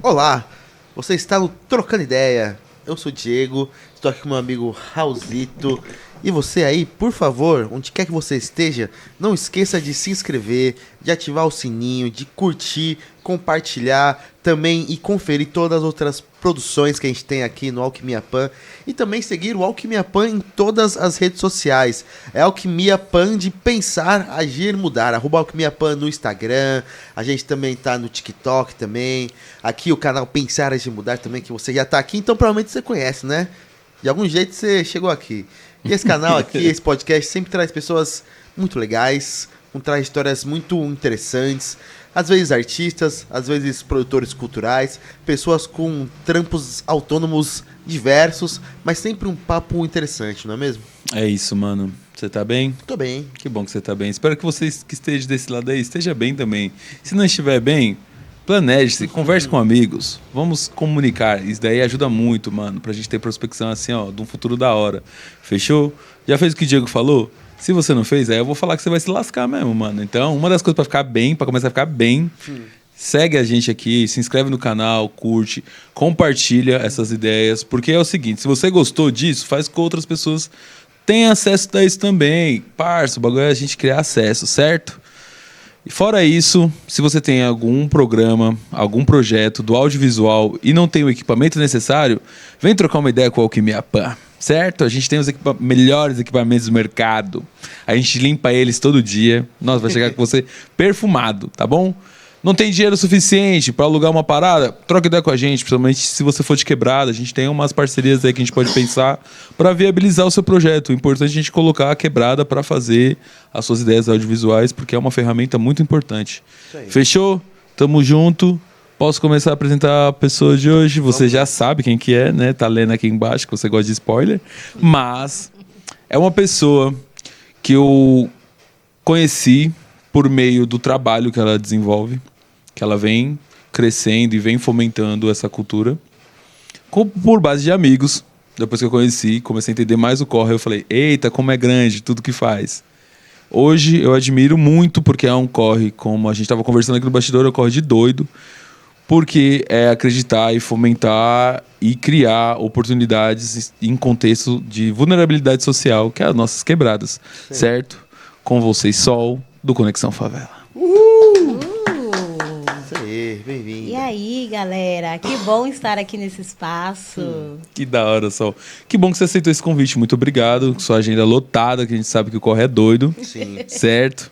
Olá, você está no Trocando Ideia. Eu sou o Diego, estou aqui com meu amigo Raulzito. E você aí, por favor, onde quer que você esteja, não esqueça de se inscrever, de ativar o sininho, de curtir, compartilhar também e conferir todas as outras produções que a gente tem aqui no Alquimia Pan. E também seguir o Alquimia Pan em todas as redes sociais. É Alquimia Pan de pensar, agir, mudar. @Alquimia Pan no Instagram. A gente também tá no TikTok também. Aqui o canal Pensar, Agir, Mudar também, que você já tá aqui, então provavelmente você conhece, né? De algum jeito você chegou aqui. E esse canal aqui, esse podcast, sempre traz pessoas muito legais, traz histórias muito interessantes, às vezes artistas, às vezes produtores culturais, pessoas com trampos autônomos diversos, mas sempre um papo interessante, não é mesmo? É isso, mano. Você tá bem? Tô bem. Que bom que você tá bem. Espero que você que esteja desse lado aí esteja bem também. Se não estiver bem, planeje-se, converse com amigos. Vamos comunicar. Isso daí ajuda muito, mano, pra gente ter prospecção assim, ó, de um futuro da hora. Fechou? Já fez o que o Diego falou? Se você não fez, aí eu vou falar que você vai se lascar mesmo, mano. Então, uma das coisas pra ficar bem, pra começar a ficar bem, segue a gente aqui, se inscreve no canal, curte, compartilha essas ideias, porque é o seguinte, se você gostou disso, faz com que outras pessoas tenham acesso a isso também. Parça, o bagulho é a gente criar acesso, certo? E fora isso, se você tem algum programa, algum projeto do audiovisual e não tem o equipamento necessário, vem trocar uma ideia com a Alquimia Pan, certo? A gente tem os melhores equipamentos do mercado. A gente limpa eles todo dia. Nossa, vai chegar com você perfumado, tá bom? Não tem dinheiro suficiente para alugar uma parada? Troca ideia com a gente, principalmente se você for de quebrada. A gente tem umas parcerias aí que a gente pode pensar para viabilizar o seu projeto. O importante é a gente colocar a quebrada para fazer as suas ideias audiovisuais, porque é uma ferramenta muito importante. Fechou? Tamo junto. Posso começar a apresentar a pessoa de hoje? Você já sabe quem que é, né? Tá lendo aqui embaixo que você gosta de spoiler. Mas é uma pessoa que eu conheci por meio do trabalho que ela desenvolve, que ela vem crescendo e vem fomentando essa cultura, por base de amigos. Depois que eu conheci, comecei a entender mais o corre, eu falei, eita, como é grande tudo que faz. Hoje eu admiro muito, porque é um corre, como a gente estava conversando aqui no bastidor, é um corre de doido, porque é acreditar e fomentar e criar oportunidades em contexto de vulnerabilidade social, que é as nossas quebradas, certo? Com vocês, Sol, do Conexão Favela. Isso aí, bem-vindo. E aí, galera? Que bom estar aqui nesse espaço. Que da hora, Sol. Que bom que você aceitou esse convite. Muito obrigado. Sua agenda lotada, que a gente sabe que o corre é doido. Sim. Certo?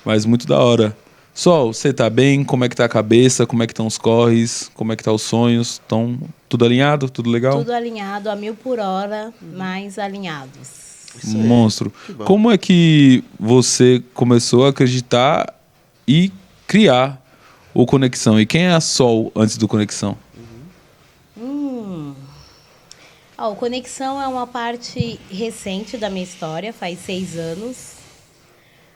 Mas muito da hora. Sol, você tá bem? Como é que tá a cabeça? Como é que estão os corres? Como é que tá os sonhos? Estão tudo alinhado? Tudo legal? Tudo alinhado a 1000 por hora, mais alinhados. Isso aí. Monstro. Que bom. Como é que você começou a acreditar e criar o Conexão? E quem é a Sol antes do Conexão? O Conexão é uma parte recente da minha história, faz 6 anos.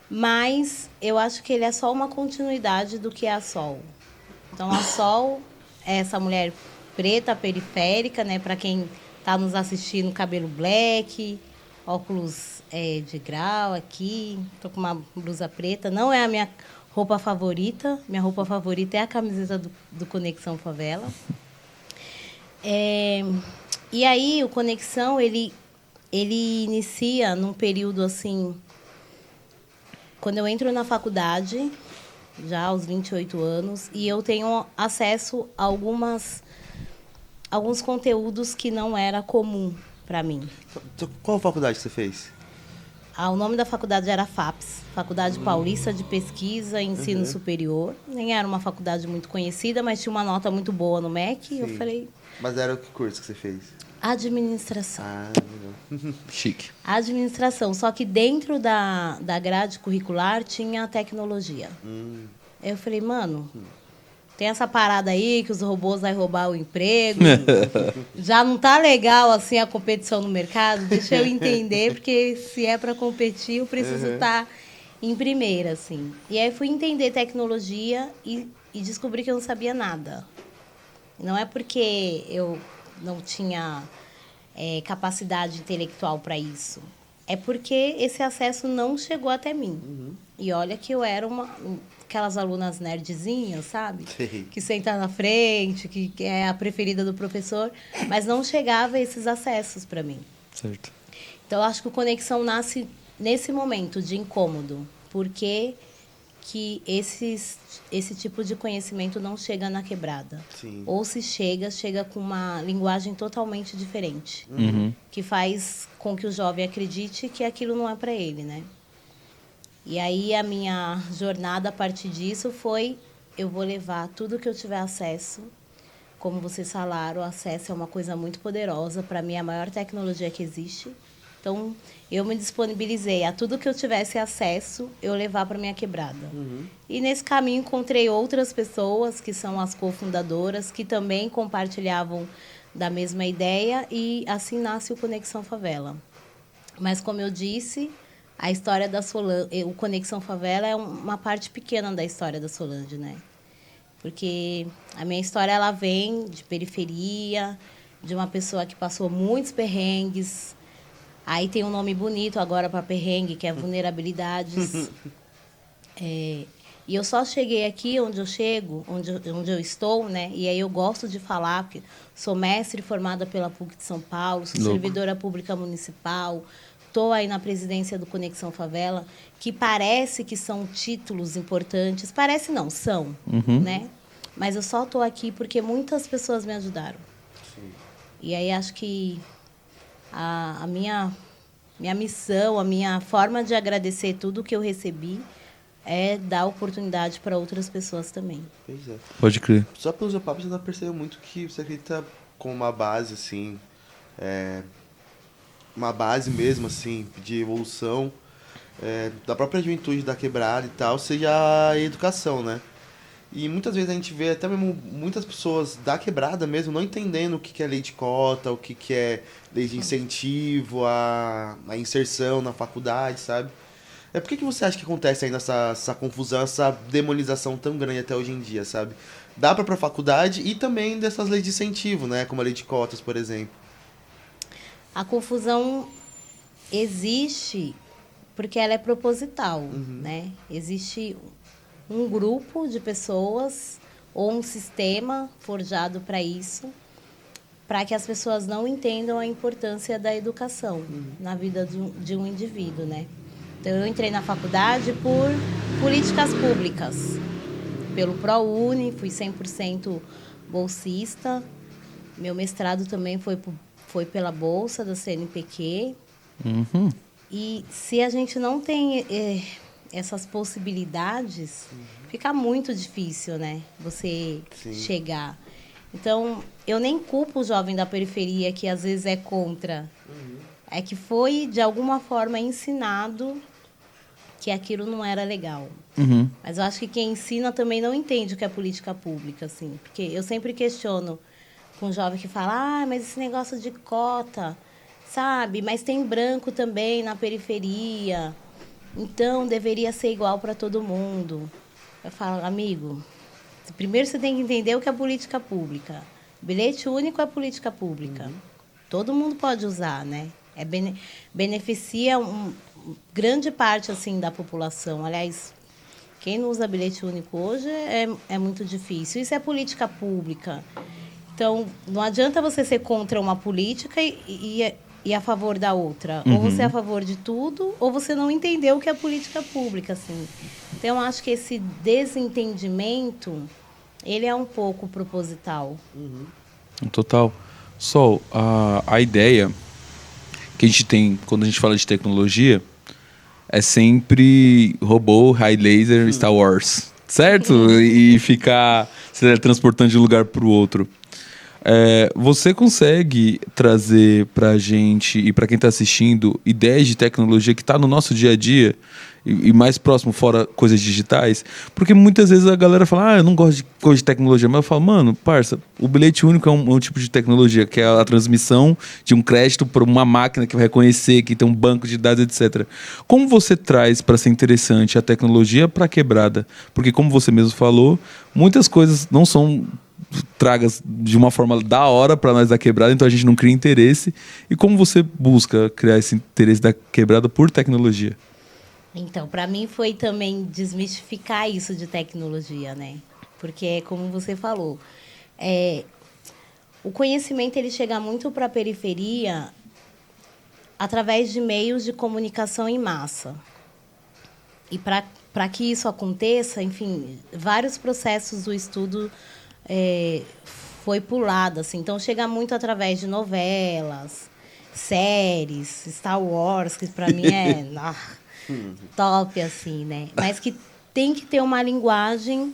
Mas eu acho que ele é só uma continuidade do que é a Sol. Então, a Sol é essa mulher preta, periférica, né? Para quem está nos assistindo, cabelo black, óculos de grau aqui. Tô com uma blusa preta. Não é a minha roupa favorita. Minha roupa favorita é a camiseta do Conexão Favela. E aí, o Conexão, ele inicia num período assim... Quando eu entro na faculdade, já aos 28 anos, e eu tenho acesso a alguns conteúdos que não era comum para mim. Qual faculdade você fez? O nome da faculdade era FAPES, Faculdade Paulista de Pesquisa e Ensino Superior. Nem era uma faculdade muito conhecida, mas tinha uma nota muito boa no MEC. Sim. Eu falei... Mas era o que curso que você fez? Administração. Legal. Chique. Administração, só que dentro da grade curricular tinha tecnologia. Aí eu falei, mano, tem essa parada aí que os robôs vão roubar o emprego. Já não tá legal assim a competição no mercado. Deixa eu entender, porque se é para competir, eu preciso estar em primeira, assim. E aí fui entender tecnologia e descobri que eu não sabia nada. Não é porque eu não tinha capacidade intelectual para isso. É porque esse acesso não chegou até mim. E olha que eu era aquelas alunas nerdzinhas, sabe? Sei. Que senta na frente, que é a preferida do professor, mas não chegava a esses acessos para mim. Certo. Então, eu acho que o Conexão nasce nesse momento de incômodo, porque que esse tipo de conhecimento não chega na quebrada. Sim. Ou se chega com uma linguagem totalmente diferente, que faz com que o jovem acredite que aquilo não é para ele, né? E aí a minha jornada a partir disso foi: eu vou levar tudo que eu tiver acesso. Como vocês falaram, o acesso é uma coisa muito poderosa. Para mim, é a maior tecnologia que existe. Então, eu me disponibilizei a tudo que eu tivesse acesso, eu levar para minha quebrada. E nesse caminho encontrei outras pessoas que são as cofundadoras, que também compartilhavam da mesma ideia, e assim nasce o Conexão Favela. Mas, como eu disse, a história da Solange, o Conexão Favela é uma parte pequena da história da Solange, né? Porque a minha história, ela vem de periferia, de uma pessoa que passou muitos perrengues. Aí tem um nome bonito agora para perrengue, que é vulnerabilidades. E eu só cheguei aqui onde eu chego, onde eu estou, né? E aí eu gosto de falar, porque sou mestre formada pela PUC de São Paulo, sou servidora pública municipal, estou aí na presidência do Conexão Favela, que parece que são títulos importantes. Parece não, são, né? Mas eu só estou aqui porque muitas pessoas me ajudaram. Sim. E aí acho que a minha missão, a minha forma de agradecer tudo que eu recebi é dar oportunidade para outras pessoas também. Pois é. Pode crer. Só pelo seu papo, você já percebeu muito que você acredita com uma base, assim, uma base mesmo, assim, de evolução da própria juventude da quebrada e tal, seja a educação, né? E muitas vezes a gente vê até mesmo muitas pessoas da quebrada mesmo não entendendo o que é lei de cota, o que é lei de incentivo, a inserção na faculdade, sabe? Por que você acha que acontece ainda essa confusão, essa demonização tão grande até hoje em dia, sabe? Dá pra ir pra faculdade e também dessas leis de incentivo, né? Como a lei de cotas, por exemplo. A confusão existe porque ela é proposital, né? Existe um grupo de pessoas ou um sistema forjado para isso, para que as pessoas não entendam a importância da educação na vida de um indivíduo, né? Então, eu entrei na faculdade por políticas públicas, pelo ProUni, fui 100% bolsista. Meu mestrado também foi pela bolsa da CNPq. E se a gente não tem essas possibilidades, fica muito difícil, né? Você chegar. Então, eu nem culpo o jovem da periferia que às vezes é contra. É que foi, de alguma forma, ensinado que aquilo não era legal. Mas eu acho que quem ensina também não entende o que é política pública, assim. Porque eu sempre questiono com um jovem que fala: mas esse negócio de cota, sabe? Mas tem branco também na periferia. Então, deveria ser igual para todo mundo. Eu falo: amigo, primeiro você tem que entender o que é política pública. Bilhete único é política pública. Todo mundo pode usar, né? Beneficia grande parte, assim, da população. Aliás, quem não usa bilhete único hoje é muito difícil. Isso é política pública. Então, não adianta você ser contra uma política e a favor da outra. Ou você é a favor de tudo, ou você não entendeu o que é política pública, assim. Então, eu acho que esse desentendimento, ele é um pouco proposital. Total. Sol, a ideia que a gente tem quando a gente fala de tecnologia é sempre robô, high laser, Star Wars, certo? E ficar se transportando de um lugar para o outro. Você consegue trazer pra gente e pra quem tá assistindo ideias de tecnologia que tá no nosso dia a dia e mais próximo, fora coisas digitais? Porque muitas vezes a galera fala: eu não gosto de coisa de tecnologia. Mas eu falo: mano, parça, o bilhete único é um tipo de tecnologia, que é a transmissão de um crédito para uma máquina que vai reconhecer, que tem um banco de dados, etc. Como você traz para ser interessante a tecnologia para quebrada? Porque, como você mesmo falou, muitas coisas não são tragas de uma forma da hora para nós da quebrada, então a gente não cria interesse. E como você busca criar esse interesse da quebrada por tecnologia? Então, para mim foi também desmistificar isso de tecnologia, né? Porque é como você falou, é, o conhecimento ele chega muito para a periferia através de meios de comunicação em massa. E para que isso aconteça, enfim, vários processos do estudo foi pulado, assim. Então chega muito através de novelas, séries, Star Wars, que para mim é top, assim, né? Mas que tem que ter uma linguagem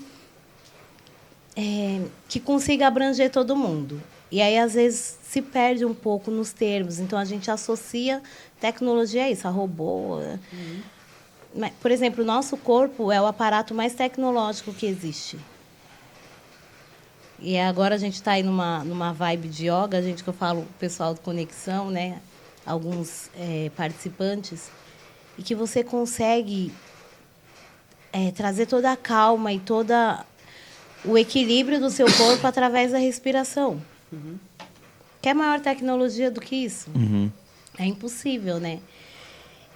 que consiga abranger todo mundo. E aí, às vezes, se perde um pouco nos termos. Então, a gente associa tecnologia a isso, a robô. Mas, por exemplo, o nosso corpo é o aparato mais tecnológico que existe. E agora a gente está aí numa vibe de yoga, a gente que eu falo, o pessoal do Conexão, né? Alguns participantes, e que você consegue trazer toda a calma e toda o equilíbrio do seu corpo através da respiração. Quer maior tecnologia do que isso? É impossível, né?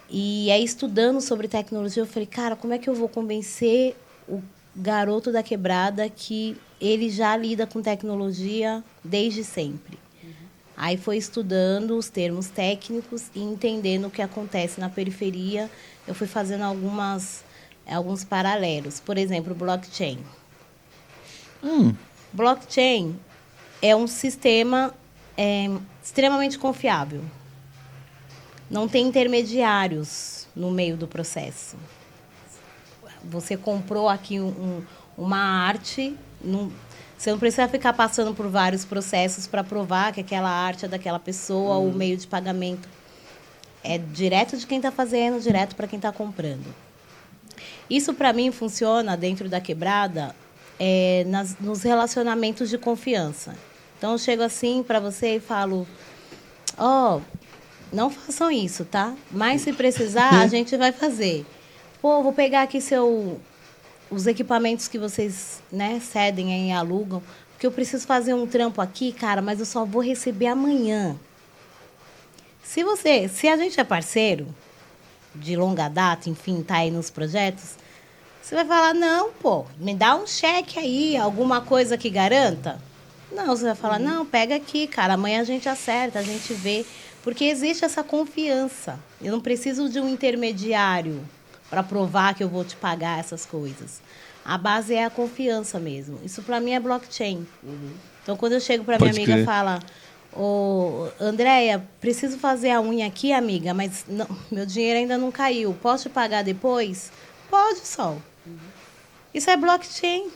E aí, estudando sobre tecnologia, eu falei, cara, como é que eu vou convencer o garoto da quebrada que ele já lida com tecnologia desde sempre? Aí foi estudando os termos técnicos e entendendo o que acontece na periferia. Eu fui fazendo alguns paralelos. Por exemplo, blockchain. Blockchain é um sistema extremamente confiável. Não tem intermediários no meio do processo. Você comprou aqui uma arte, você não precisa ficar passando por vários processos para provar que aquela arte é daquela pessoa, ou o meio de pagamento é direto de quem está fazendo, direto para quem está comprando. Isso, para mim, funciona dentro da quebrada nos relacionamentos de confiança. Então, eu chego assim para você e falo, não façam isso, tá? Mas, se precisar, a gente vai fazer. Pô, vou pegar aqui os equipamentos que vocês, né, cedem e alugam, porque eu preciso fazer um trampo aqui, cara, mas eu só vou receber amanhã. Se a gente é parceiro de longa data, enfim, tá aí nos projetos, você vai falar, não, pô, me dá um cheque aí, alguma coisa que garanta. Não, você vai falar, não, pega aqui, cara, amanhã a gente acerta, a gente vê. Porque existe essa confiança. Eu não preciso de um intermediário para provar que eu vou te pagar essas coisas. A base é a confiança mesmo. Isso, para mim, é blockchain. Então, quando eu chego para minha amiga e falo, Andréia, preciso fazer a unha aqui, amiga, mas não, meu dinheiro ainda não caiu. Posso te pagar depois? Pode, Sol. Isso é blockchain.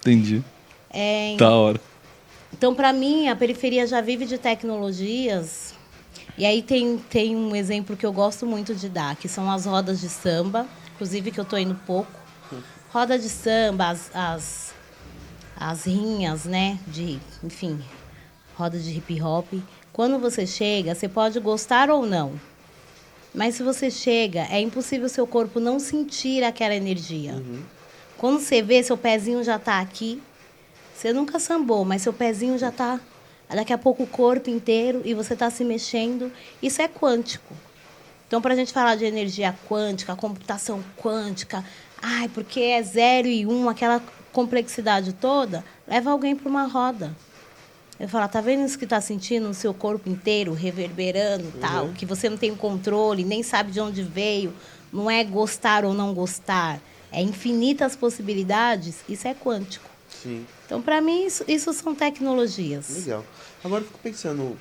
Entendi. Da hora. Então, para mim, a periferia já vive de tecnologias. E aí tem um exemplo que eu gosto muito de dar, que são as rodas de samba, inclusive que eu estou indo pouco. Roda de samba, as rinhas, né? Enfim, roda de hip hop. Quando você chega, você pode gostar ou não. Mas se você chega, é impossível o seu corpo não sentir aquela energia. Quando você vê, seu pezinho já está aqui. Você nunca sambou, mas seu pezinho já está... Daqui a pouco o corpo inteiro e você está se mexendo. Isso é quântico. Então, para a gente falar de energia quântica, computação quântica, porque é 0 e 1, aquela complexidade toda, leva alguém para uma roda. Eu falo, tá vendo isso que está sentindo no seu corpo inteiro, reverberando, tal, que você não tem controle, nem sabe de onde veio, não é gostar ou não gostar, é infinitas possibilidades, isso é quântico. Sim. Então, para mim, isso são tecnologias. Legal. Agora eu fico pensando,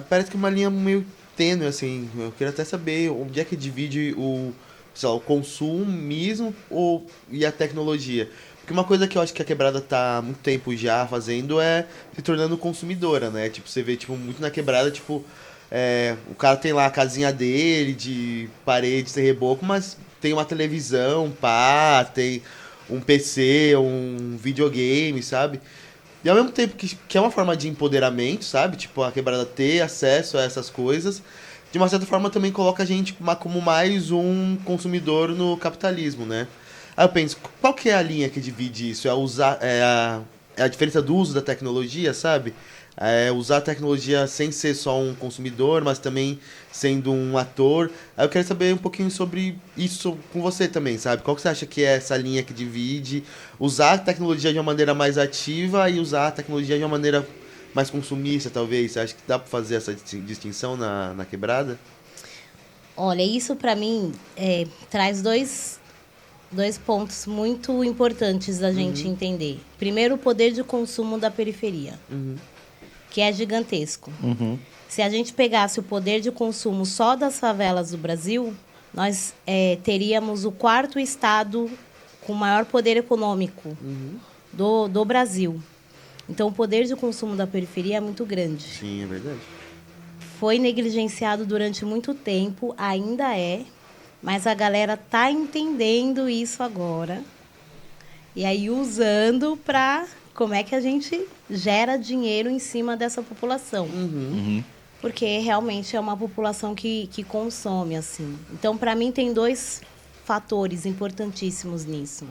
parece que uma linha meio tênue, assim, eu queria até saber onde é que divide sei lá, o consumismo e a tecnologia. Porque uma coisa que eu acho que a quebrada tá há muito tempo já fazendo é se tornando consumidora, né? Tipo, você vê, tipo, muito na quebrada, tipo, o cara tem lá a casinha dele, de parede, sem reboco, mas tem uma televisão, tem um PC, um videogame, sabe? E ao mesmo tempo que é uma forma de empoderamento, sabe? Tipo, a quebrada ter acesso a essas coisas, de uma certa forma também coloca a gente como mais um consumidor no capitalismo, né? Aí eu penso, qual que é a linha que divide isso? a diferença do uso da tecnologia, sabe? Usar a tecnologia sem ser só um consumidor, mas também sendo um ator. Aí eu quero saber um pouquinho sobre isso com você também, sabe? Qual que você acha que é essa linha que divide usar a tecnologia de uma maneira mais ativa e usar a tecnologia de uma maneira mais consumista, talvez? Você acha que dá para fazer essa distinção na quebrada? Olha, isso para mim traz dois pontos muito importantes da gente entender. Primeiro, o poder de consumo da periferia, que é gigantesco. Se a gente pegasse o poder de consumo só das favelas do Brasil, nós teríamos o 4º estado com maior poder econômico do Brasil. Então, o poder de consumo da periferia é muito grande. Sim, é verdade. Foi negligenciado durante muito tempo, ainda é, mas a galera tá entendendo isso agora. E aí usando para como é que a gente gera dinheiro em cima dessa população. Porque realmente é uma população que consome, assim. Então, para mim, tem 2 fatores importantíssimos nisso.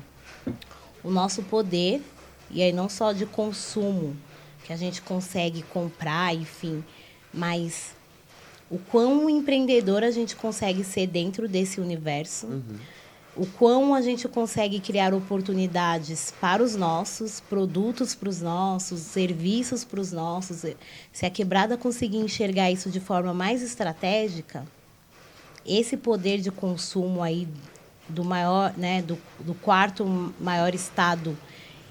O nosso poder, e aí não só de consumo, que a gente consegue comprar, enfim, mas o quão empreendedor a gente consegue ser dentro desse universo, o quão a gente consegue criar oportunidades para os nossos, produtos para os nossos, serviços para os nossos. Se a quebrada conseguir enxergar isso de forma mais estratégica, esse poder de consumo aí do maior, né, do 4º maior estado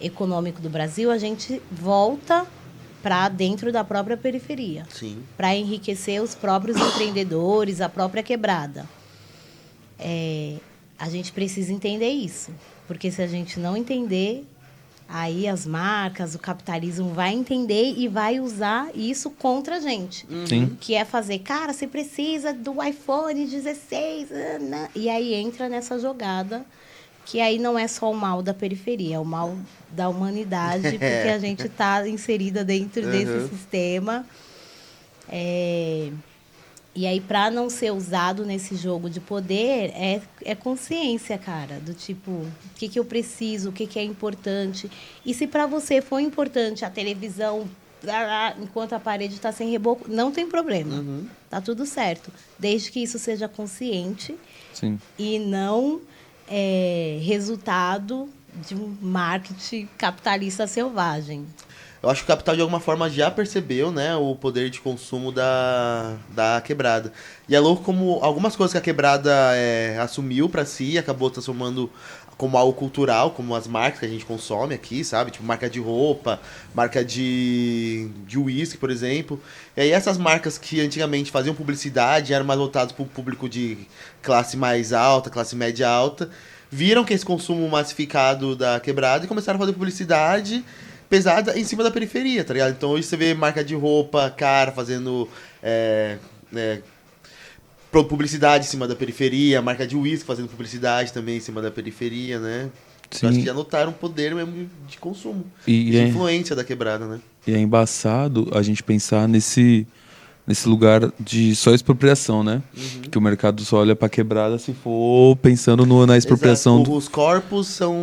econômico do Brasil, a gente volta para dentro da própria periferia, para enriquecer os próprios empreendedores, a própria quebrada. A gente precisa entender isso, porque se a gente não entender, aí as marcas, o capitalismo vai entender e vai usar isso contra a gente. Sim. Que é fazer, cara, você precisa do iPhone 16, e aí entra nessa jogada, que aí não é só o mal da periferia, é o mal da humanidade, porque a gente está inserida dentro desse sistema. E aí, para não ser usado nesse jogo de poder, é consciência, cara, do tipo, o que eu preciso, o que é importante. E se para você for importante a televisão, enquanto a parede está sem reboco, não tem problema. Tá tudo certo. Desde que isso seja consciente. Sim. E não resultado de um marketing capitalista selvagem. Eu acho que o capital, de alguma forma, já percebeu, né, o poder de consumo da quebrada. E é louco como algumas coisas que a quebrada assumiu para si, acabou transformando como algo cultural, como as marcas que a gente consome aqui, sabe? Tipo, marca de roupa, marca de uísque, por exemplo. E aí essas marcas que antigamente faziam publicidade, eram mais voltadas para o público de classe mais alta, classe média alta, viram que esse consumo massificado da quebrada e começaram a fazer publicidade pesada em cima da periferia, tá ligado? Então hoje você vê marca de roupa cara fazendo publicidade em cima da periferia, marca de uísque fazendo publicidade também em cima da periferia, né? Sim. Acho que já notaram o poder mesmo de consumo, E de influência da quebrada, né? E é embaçado a gente pensar nesse lugar de só expropriação, né? Que o mercado só olha pra quebrada se for pensando na expropriação. Exato. Os corpos são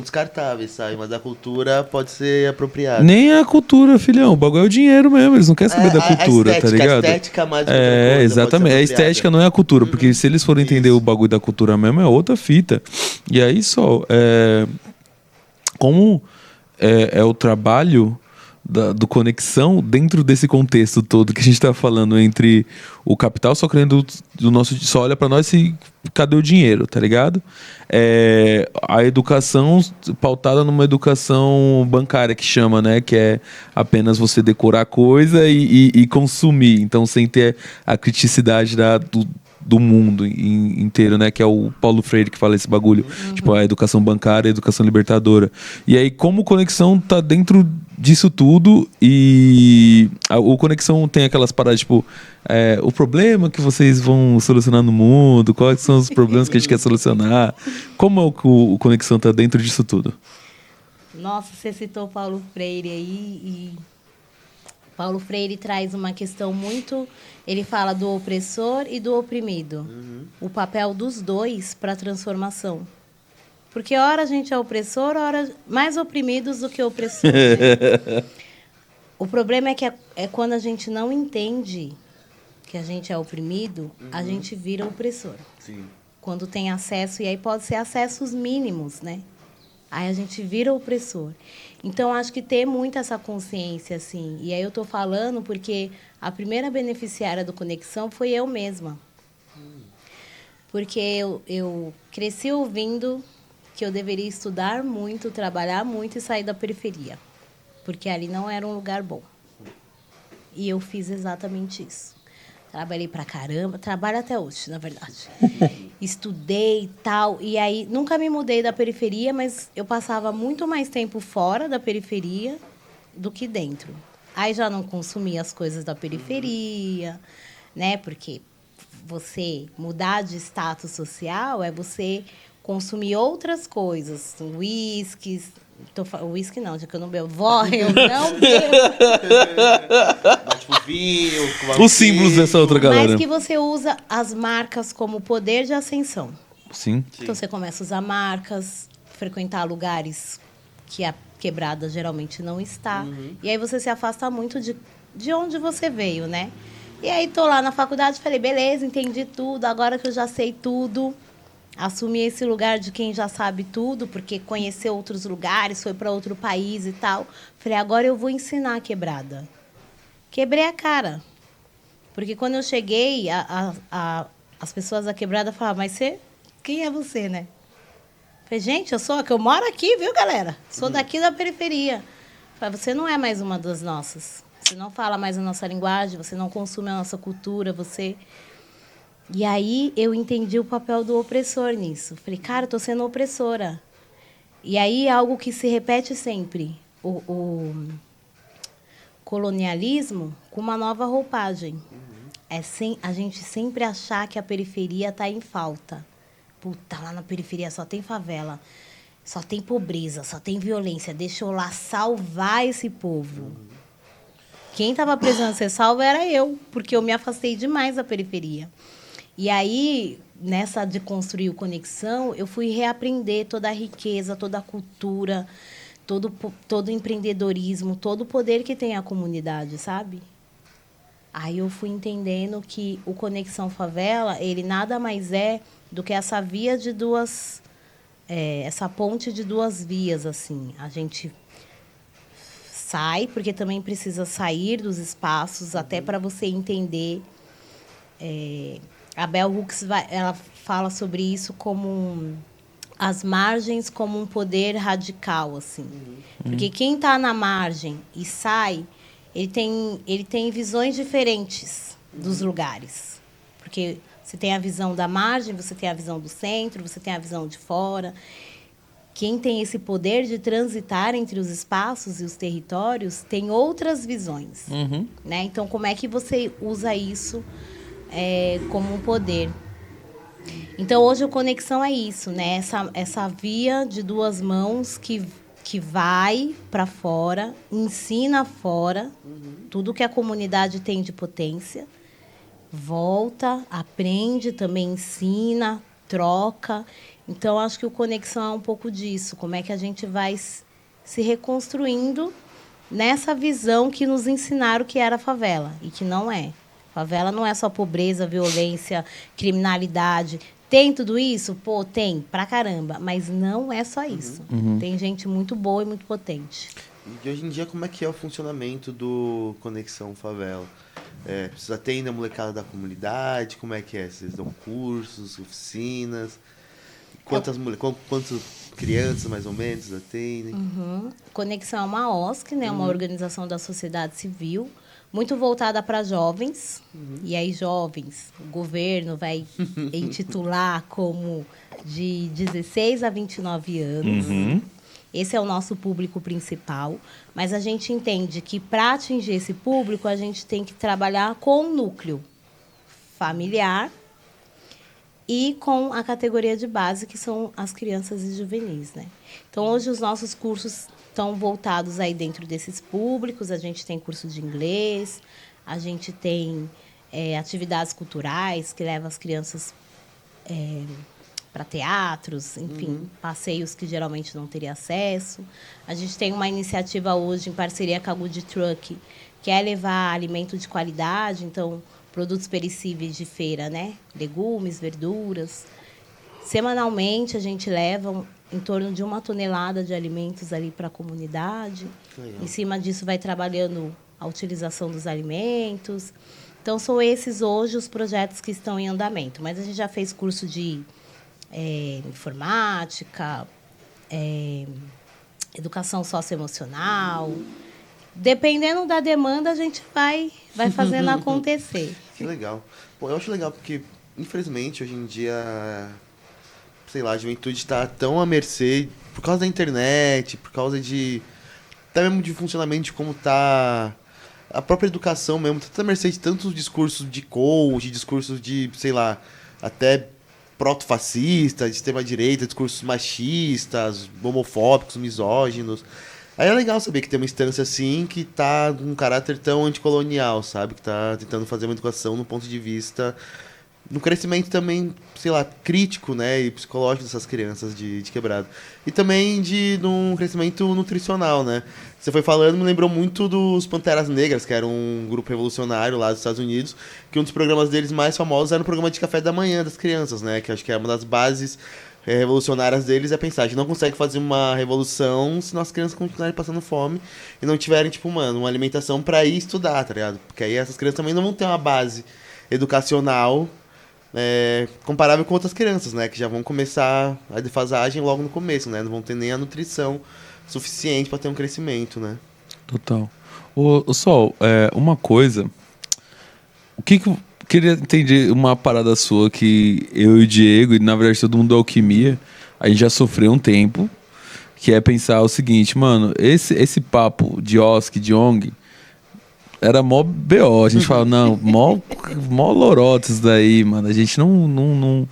descartáveis, sabe? Mas a cultura pode ser apropriada. Nem a cultura, filhão. O bagulho é o dinheiro mesmo. Eles não querem saber da cultura, tá ligado? A estética mais do que outra coisa exatamente. A estética não é a cultura. Porque se eles forem entender o bagulho da cultura mesmo, é outra fita. E aí só... como é o trabalho do Conexão dentro desse contexto todo que a gente está falando entre o capital só querendo do nosso, só olha para nós e cadê o dinheiro, tá ligado? A educação pautada numa educação bancária que chama, né? Que é apenas você decorar coisa e consumir, então sem ter a criticidade do mundo inteiro, né? Que é o Paulo Freire que fala esse bagulho. Tipo, a educação bancária, a educação libertadora. E aí, como Conexão tá dentro disso tudo e o Conexão tem aquelas paradas, tipo, o problema que vocês vão solucionar no mundo, quais são os problemas que a gente quer solucionar. Como é o Conexão tá dentro disso tudo? Nossa, você citou Paulo Freire aí e... Paulo Freire traz uma questão muito... Ele fala do opressor e do oprimido. O papel dos dois para a transformação. Porque ora a gente é opressor, ora mais oprimidos do que opressores. Né? O problema é quando a gente não entende que a gente é oprimido, a gente vira opressor. Sim. Quando tem acesso, e aí pode ser acessos mínimos, né? Aí a gente vira opressor. Então, acho que ter muito essa consciência, assim. E aí eu estou falando porque a primeira beneficiária do Conexão foi eu mesma. Porque eu cresci ouvindo que eu deveria estudar muito, trabalhar muito e sair da periferia. Porque ali não era um lugar bom. E eu fiz exatamente isso. Trabalhei pra caramba, trabalho até hoje, na verdade. Estudei e tal, e aí nunca me mudei da periferia, mas eu passava muito mais tempo fora da periferia do que dentro. Aí já não consumia as coisas da periferia, né? Porque você mudar de status social é você consumir outras coisas, uísques. Uísque não, já que eu não bebo. Eu não bebo. Mas, tipo, vinho, Os símbolos dessa outra galera. Mas que você usa as marcas como poder de ascensão. Sim. Então você começa a usar marcas, frequentar lugares que a quebrada geralmente não está. E aí você se afasta muito de onde você veio, né? E aí tô lá na faculdade e falei, beleza, entendi tudo, agora que eu já sei tudo. Assumi esse lugar de quem já sabe tudo, porque conheceu outros lugares, foi para outro país e tal. Falei, agora eu vou ensinar a quebrada. Quebrei a cara. Porque quando eu cheguei, as pessoas da quebrada falavam, mas quem é você, né? Falei, gente, eu moro aqui, viu, galera? Sou daqui da periferia. Falei, você não é mais uma das nossas. Você não fala mais a nossa linguagem, você não consome a nossa cultura, você... E aí eu entendi o papel do opressor nisso. Falei, cara, eu estou sendo opressora. E aí algo que se repete sempre. O colonialismo com uma nova roupagem. A gente sempre achar que a periferia está em falta. Puta, lá na periferia só tem favela, só tem pobreza, só tem violência. Deixa eu lá salvar esse povo. Quem estava precisando ser salvo era eu, porque eu me afastei demais da periferia. E aí, nessa de construir o Conexão, eu fui reaprender toda a riqueza, toda a cultura, todo o empreendedorismo, todo o poder que tem a comunidade, sabe? Aí eu fui entendendo que o Conexão Favela, ele nada mais é do que essa via de duas... essa ponte de duas vias, assim. A gente sai, porque também precisa sair dos espaços, até para você entender... A Bell Hooks ela fala sobre isso como as margens como um poder radical, assim. Porque quem está na margem e sai, ele tem visões diferentes dos lugares. Porque você tem a visão da margem, você tem a visão do centro, você tem a visão de fora. Quem tem esse poder de transitar entre os espaços e os territórios tem outras visões. Né? Então, como é que você usa isso como um poder? Então, hoje, a Conexão é isso, né? Essa via de duas mãos que vai para fora, ensina fora tudo que a comunidade tem de potência, volta, aprende, também ensina, troca. Então, acho que o Conexão é um pouco disso. Como é que a gente vai se reconstruindo nessa visão que nos ensinaram que era favela e que não é. Favela não é só pobreza, violência, criminalidade. Tem tudo isso? Pô, tem, pra caramba. Mas não é só isso. Tem gente muito boa e muito potente. E hoje em dia, como é que é o funcionamento do Conexão Favela? Vocês atendem a molecada da comunidade? Como é que é? Vocês dão cursos, oficinas? Quantas crianças, mais ou menos, atendem? Conexão é uma OSC, né? Uma organização da sociedade civil, muito voltada para jovens. E aí, jovens, o governo vai intitular como de 16 a 29 anos. Esse é o nosso público principal. Mas a gente entende que, para atingir esse público, a gente tem que trabalhar com o núcleo familiar e com a categoria de base, que são as crianças e juvenis, né? Então, hoje, os nossos cursos estão voltados aí dentro desses públicos. A gente tem curso de inglês, a gente tem atividades culturais que levam as crianças para teatros, enfim, passeios que geralmente não teria acesso. A gente tem uma iniciativa hoje em parceria com a Good Truck, que é levar alimento de qualidade, então, produtos perecíveis de feira, né? Legumes, verduras. Semanalmente, a gente leva em torno de 1 tonelada de alimentos ali para a comunidade. Legal. Em cima disso, vai trabalhando a utilização dos alimentos. Então, são esses hoje os projetos que estão em andamento. Mas a gente já fez curso de informática, educação socioemocional. Dependendo da demanda, a gente vai fazendo acontecer. Que legal. Pô, eu acho legal porque, infelizmente, hoje em dia, sei lá, a juventude está tão à mercê por causa da internet, por causa de até mesmo de funcionamento de como tá a própria educação mesmo, tá à mercê de tantos discursos de coach, discursos de, sei lá, até proto-fascista, de extrema-direita, discursos machistas, homofóbicos, misóginos. Aí é legal saber que tem uma instância assim que tá com um caráter tão anticolonial, sabe? Que tá tentando fazer uma educação no ponto de vista, no crescimento também, sei lá, crítico, né? E psicológico dessas crianças de quebrado. E também num crescimento nutricional, né? Você foi falando, me lembrou muito dos Panteras Negras, que era um grupo revolucionário lá dos Estados Unidos, que um dos programas deles mais famosos era o programa de café da manhã das crianças, né? Que acho que é uma das bases revolucionárias deles é pensar, a gente não consegue fazer uma revolução se nossas crianças continuarem passando fome e não tiverem, tipo, mano, uma alimentação pra ir estudar, tá ligado? Porque aí essas crianças também não vão ter uma base educacional comparável com outras crianças, né? Que já vão começar a defasagem logo no começo, né? Não vão ter nem a nutrição suficiente pra ter um crescimento, né? Total. Ô Sol, uma coisa. Queria entender uma parada sua que eu e o Diego, e na verdade todo mundo da Alquimia, a gente já sofreu um tempo, que é pensar o seguinte, mano, esse papo de OSC, de ONG, era mó BO. A gente fala, não, mó lorota isso daí, mano. A gente não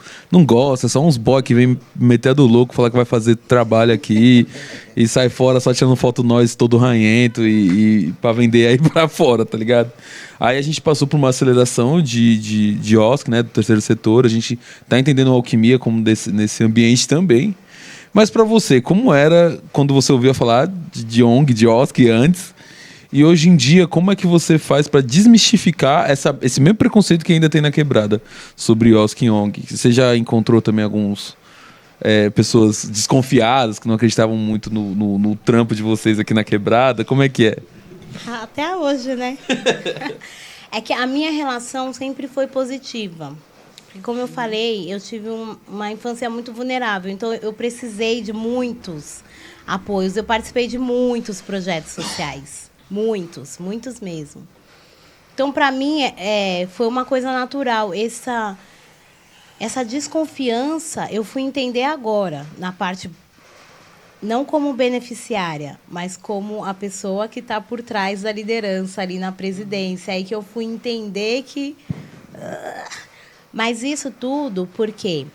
gosta, é só uns boy que vem metendo louco, falar que vai fazer trabalho aqui e sai fora só tirando foto nós todo ranhento e pra vender aí pra fora, tá ligado? Aí a gente passou por uma aceleração de OSC, né, do terceiro setor. A gente tá entendendo a alquimia como nesse ambiente também. Mas pra você, como era quando você ouvia falar de ONG, de OSC antes? E hoje em dia, como é que você faz para desmistificar esse mesmo preconceito que ainda tem na quebrada sobre OSC e ONG? Você já encontrou também alguns pessoas desconfiadas que não acreditavam muito no trampo de vocês aqui na quebrada? Como é que é? Até hoje, né? É que a minha relação sempre foi positiva. Porque, como eu falei, eu tive uma infância muito vulnerável. Então, eu precisei de muitos apoios. Eu participei de muitos projetos sociais. Muitos mesmo. Então, para mim, foi uma coisa natural. Essa desconfiança eu fui entender agora, na parte, não como beneficiária, mas como a pessoa que está por trás da liderança ali na presidência. Aí que eu fui entender que... Mas isso tudo porque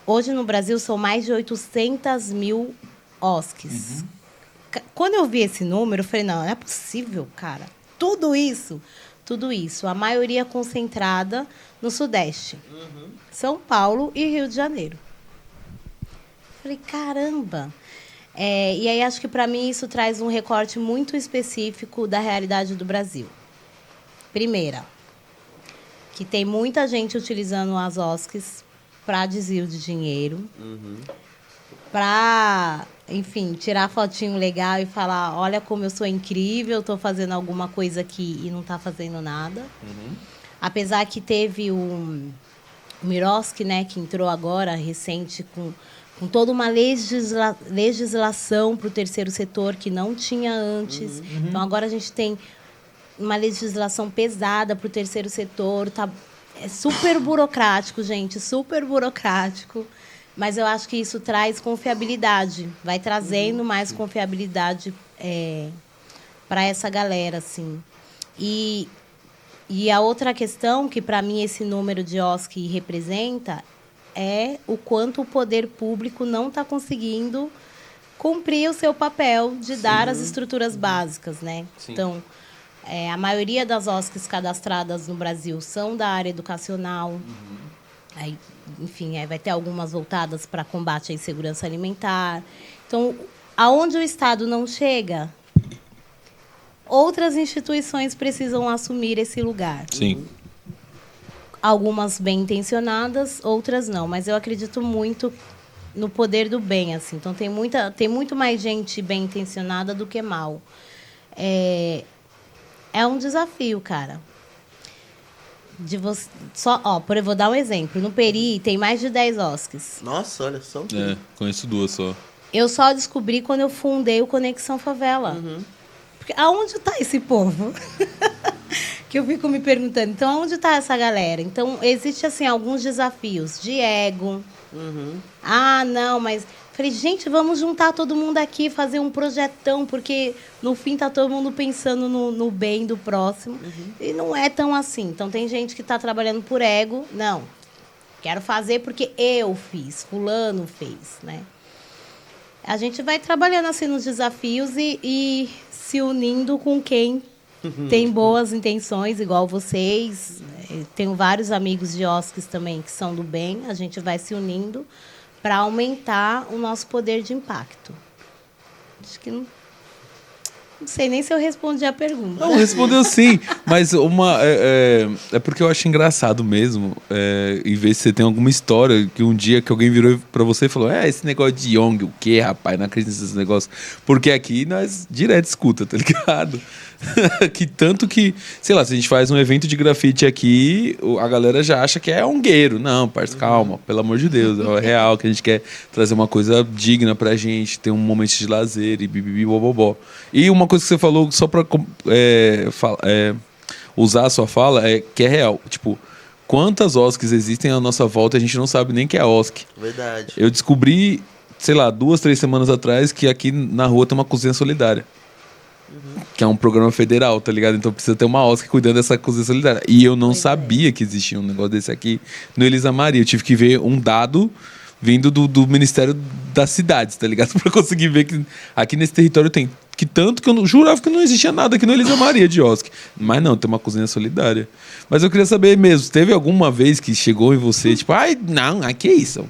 hoje no Brasil são mais de 800 mil OSCs. Quando eu vi esse número, eu falei, não é possível, cara. Tudo isso. A maioria concentrada no Sudeste. São Paulo e Rio de Janeiro. Falei, caramba. E aí, acho que, para mim, isso traz um recorte muito específico da realidade do Brasil. Primeira, que tem muita gente utilizando as OSCs para desvio de dinheiro, para... enfim, tirar fotinho legal e falar, olha como eu sou incrível, estou fazendo alguma coisa aqui e não está fazendo nada. Apesar que teve o Miroski, né, que entrou agora, recente, com toda uma legislação para o terceiro setor que não tinha antes. Então, agora a gente tem uma legislação pesada para o terceiro setor. É super burocrático, gente, super burocrático. Mas eu acho que isso traz confiabilidade, vai trazendo mais confiabilidade para essa galera, assim. E a outra questão que, para mim, esse número de OSC representa é o quanto o poder público não está conseguindo cumprir o seu papel de dar as estruturas básicas, né? Sim. Então, a maioria das OSCs cadastradas no Brasil são da área educacional. Aí, enfim, aí vai ter algumas voltadas para combate à insegurança alimentar. Então, aonde o Estado não chega, outras instituições precisam assumir esse lugar. Sim. Algumas bem intencionadas, outras não. Mas eu acredito muito no poder do bem, assim. Então tem muito mais gente bem intencionada do que mal. É um desafio, cara. De você, vou dar um exemplo. No Peri tem mais de 10 OSCs. Nossa, olha só. Conheço 2 só. Eu só descobri quando eu fundei o Conexão Favela. Porque aonde está esse povo? Que eu fico me perguntando. Então, aonde está essa galera? Então, existe, assim, alguns desafios de ego. Ah, não, mas... Falei, gente, vamos juntar todo mundo aqui e fazer um projetão, porque, no fim, tá todo mundo pensando no bem do próximo. E não é tão assim. Então, tem gente que está trabalhando por ego. Não, quero fazer porque eu fiz, fulano fez, né? A gente vai trabalhando assim nos desafios e se unindo com quem tem boas intenções, igual vocês. Tenho vários amigos de OSCs também que são do bem. A gente vai se unindo para aumentar o nosso poder de impacto. Acho que não sei nem se eu respondi a pergunta. Não, respondeu sim, mas é porque eu acho engraçado mesmo, em vez de você ter alguma história que um dia que alguém virou pra você e falou, esse negócio de Young, o quê, rapaz, não acredito nesses negócios, porque aqui nós direto escuta, tá ligado? Que tanto que, sei lá, se a gente faz um evento de grafite aqui, a galera já acha que é ongueiro. Não, parça, calma, pelo amor de Deus, é real que a gente quer trazer uma coisa digna pra gente, ter um momento de lazer e bibibi, bobobó. E uma coisa que você falou, só pra usar a sua fala, que é real. Tipo, quantas OSCs existem à nossa volta e a gente não sabe nem que é OSC. Verdade. Eu descobri, sei lá, 2, 3 semanas atrás, que aqui na rua tem uma cozinha solidária. Que é um programa federal, tá ligado? Então precisa ter uma OSC cuidando dessa cozinha solidária. E eu não sabia que existia um negócio desse aqui no Elisa Maria. Eu tive que ver um dado vindo do Ministério das Cidades, tá ligado? Pra conseguir ver que aqui nesse território tem. Que tanto que eu jurava que não existia nada aqui no Elisa Maria de OSC. Mas não, tem uma cozinha solidária. Mas eu queria saber mesmo, teve alguma vez que chegou em você, tipo, não, que é isso?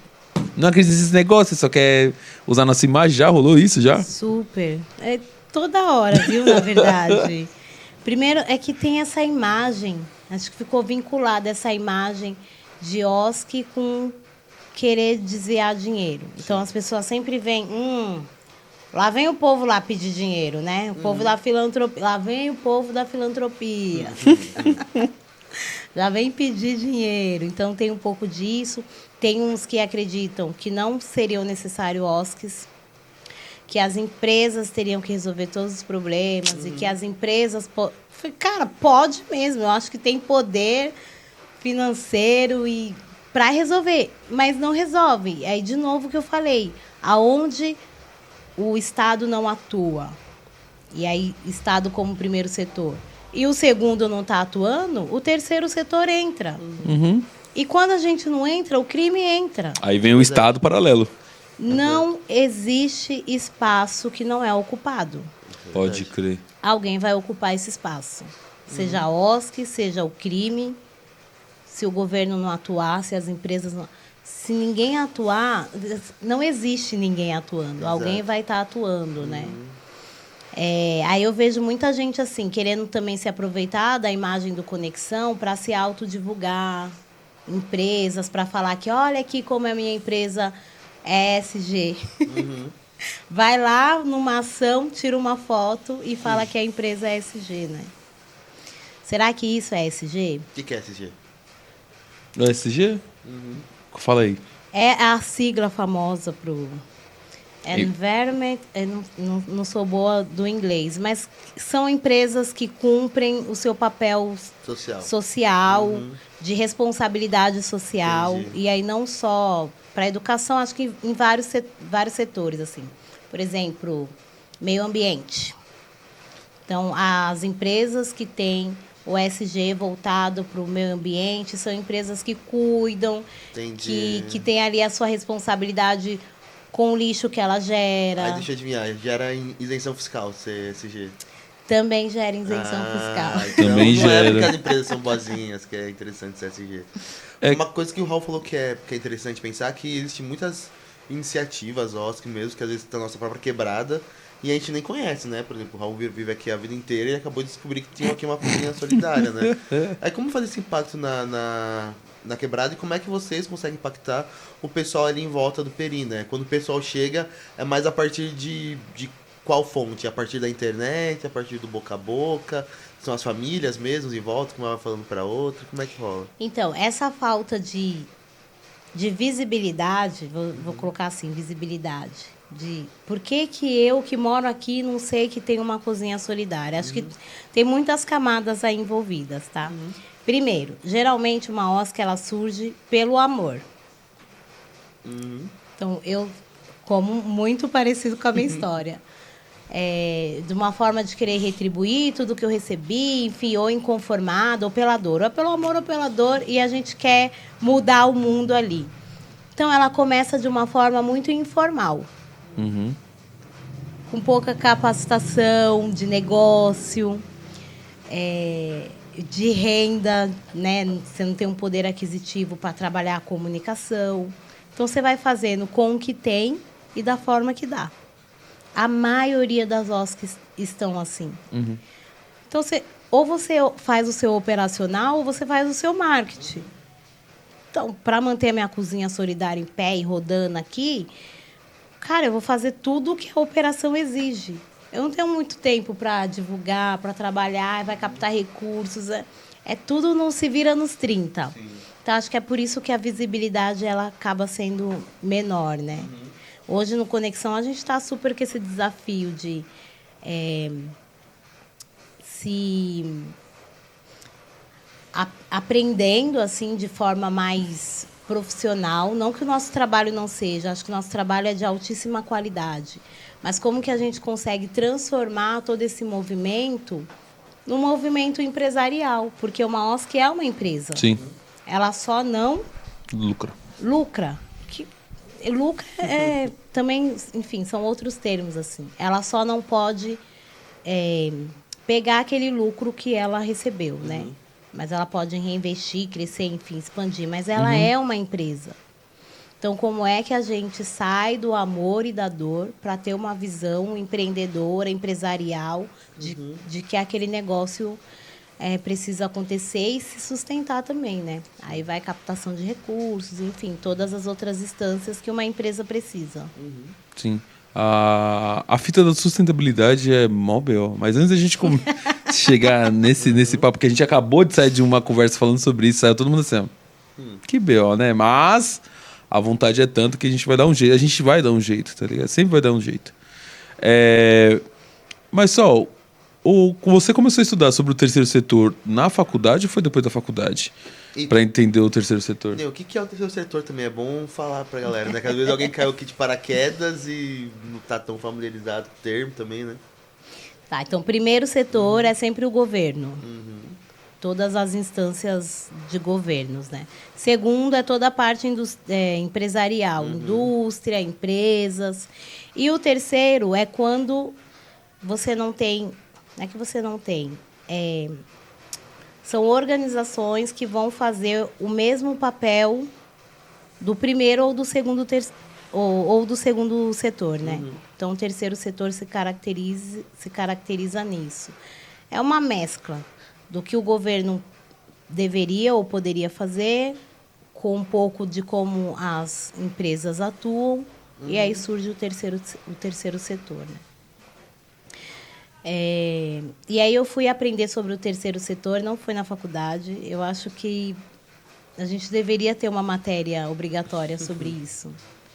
Não acredito nesse negócio, você só quer usar nossa imagem? Já rolou isso, já? Super. Toda hora, viu, na verdade. Primeiro, é que tem essa imagem, acho que ficou vinculada essa imagem de OSC com querer desviar dinheiro. Então, as pessoas sempre veem, lá vem o povo lá pedir dinheiro, né? O povo da filantropia. Lá vem o povo da filantropia. Já vem pedir dinheiro. Então, tem um pouco disso. Tem uns que acreditam que não seriam necessários OSCs, que as empresas teriam que resolver todos os problemas e que as empresas... Cara, pode mesmo. Eu acho que tem poder financeiro e para resolver, mas não resolve. Aí, de novo, o que eu falei. Aonde o Estado não atua. E aí, Estado como primeiro setor. E o segundo não está atuando, o terceiro setor entra. E quando a gente não entra, o crime entra. Aí vem o Estado paralelo. Não existe espaço que não é ocupado. Pode crer. Alguém vai ocupar esse espaço. Seja a OSC, seja o crime. Se o governo não atuar, se as empresas não... Se ninguém atuar, não existe ninguém atuando. Exato. Alguém vai estar atuando, né? Aí eu vejo muita gente assim, querendo também se aproveitar da imagem do Conexão para se autodivulgar. Empresas, para falar que, olha aqui como a minha empresa... ESG. Vai lá numa ação, tira uma foto e fala que a empresa é ESG, né? Será que isso é ESG? O que é ESG? ESG? Fala aí. É a sigla famosa pro Environment. Eu não sou boa do inglês, mas são empresas que cumprem o seu papel social de responsabilidade social. Entendi. E aí não só para a educação, acho que em vários setores, assim. Por exemplo, meio ambiente. Então, as empresas que têm o ESG voltado para o meio ambiente são empresas que cuidam, que têm ali a sua responsabilidade com o lixo que ela gera. Deixa eu adivinhar, gera isenção fiscal, ESG. Também gera isenção fiscal. Então Também não é gera. porque as empresas são boazinhas que é interessante ser CSG. É- Uma coisa que o Raul falou que é interessante pensar é que existem muitas iniciativas, OSC mesmo, que às vezes estão na nossa própria quebrada e a gente nem conhece, né? Por exemplo, o Raul vive aqui a vida inteira e acabou de descobrir que tinha aqui uma cozinha solidária, né? Aí como fazer esse impacto na quebrada e como é que vocês conseguem impactar o pessoal ali em volta do Peri, né? Quando o pessoal chega, é mais a partir de qual fonte? A partir da internet, a partir do boca a boca? São as famílias mesmo em volta, que uma vai falando pra outra? Como é que rola? Então, essa falta de visibilidade, vou colocar assim, visibilidade, de por que eu que moro aqui não sei que tem uma cozinha solidária. Acho que tem muitas camadas aí envolvidas, tá? Primeiro, geralmente uma OSC ela surge pelo amor. Então, eu como muito parecido com a minha história. De uma forma de querer retribuir tudo que eu recebi, enfim, ou inconformado, ou pela dor. Ou pelo amor ou pela dor, e a gente quer mudar o mundo ali. Então, ela começa de uma forma muito informal. Uhum. Com pouca capacitação de negócio, de renda, né? Você não tem um poder aquisitivo para trabalhar a comunicação. Então, você vai fazendo com o que tem e da forma que dá. A maioria das OSCs estão assim. Então, ou você faz o seu operacional ou você faz o seu marketing. Então, para manter a minha cozinha solidária em pé e rodando aqui, cara, eu vou fazer tudo o que a operação exige. Eu não tenho muito tempo para divulgar, para trabalhar, vai captar recursos. É tudo não se vira nos 30. Sim. Então, acho que é por isso que a visibilidade ela acaba sendo menor, né? Hoje, no Conexão, a gente está super com esse desafio de aprendendo assim de forma mais profissional. Não que o nosso trabalho não seja, acho que o nosso trabalho é de altíssima qualidade. Mas como que a gente consegue transformar todo esse movimento num movimento empresarial? Porque uma OSC é uma empresa. Sim. Ela só não lucra. Lucra também, enfim, são outros termos assim. Ela só não pode pegar aquele lucro que ela recebeu, né? Mas ela pode reinvestir, crescer, enfim, expandir. Mas ela é uma empresa. Então, como é que a gente sai do amor e da dor para ter uma visão empreendedora, empresarial, de que aquele negócio precisa acontecer e se sustentar também, né? Aí vai captação de recursos, enfim, todas as outras instâncias que uma empresa precisa. Sim. A fita da sustentabilidade é mó B.O. Mas antes da gente chegar nesse papo, que a gente acabou de sair de uma conversa falando sobre isso, saiu todo mundo assim, ó, que B.O., né? Mas a vontade é tanto que a gente vai dar um jeito. A gente vai dar um jeito, tá ligado? Sempre vai dar um jeito. Mas só... Você começou a estudar sobre o terceiro setor na faculdade ou foi depois da faculdade? Para entender o terceiro setor. O que é o terceiro setor também? É bom falar pra galera, né? Que às vezes alguém caiu aqui de paraquedas e não tá tão familiarizado com o termo também, né? Tá, então, o primeiro setor é sempre o governo. Todas as instâncias de governos, né? Segundo é toda a parte empresarial, indústria, empresas. E o terceiro é quando você não tem... Não é que você não tem. São organizações que vão fazer o mesmo papel do primeiro ou do segundo ou do segundo setor, né? Então, o terceiro setor se caracteriza nisso. É uma mescla do que o governo deveria ou poderia fazer, com um pouco de como as empresas atuam, e aí surge o terceiro setor, né? E aí eu fui aprender sobre o terceiro setor, não foi na faculdade. Eu acho que a gente deveria ter uma matéria obrigatória sobre isso.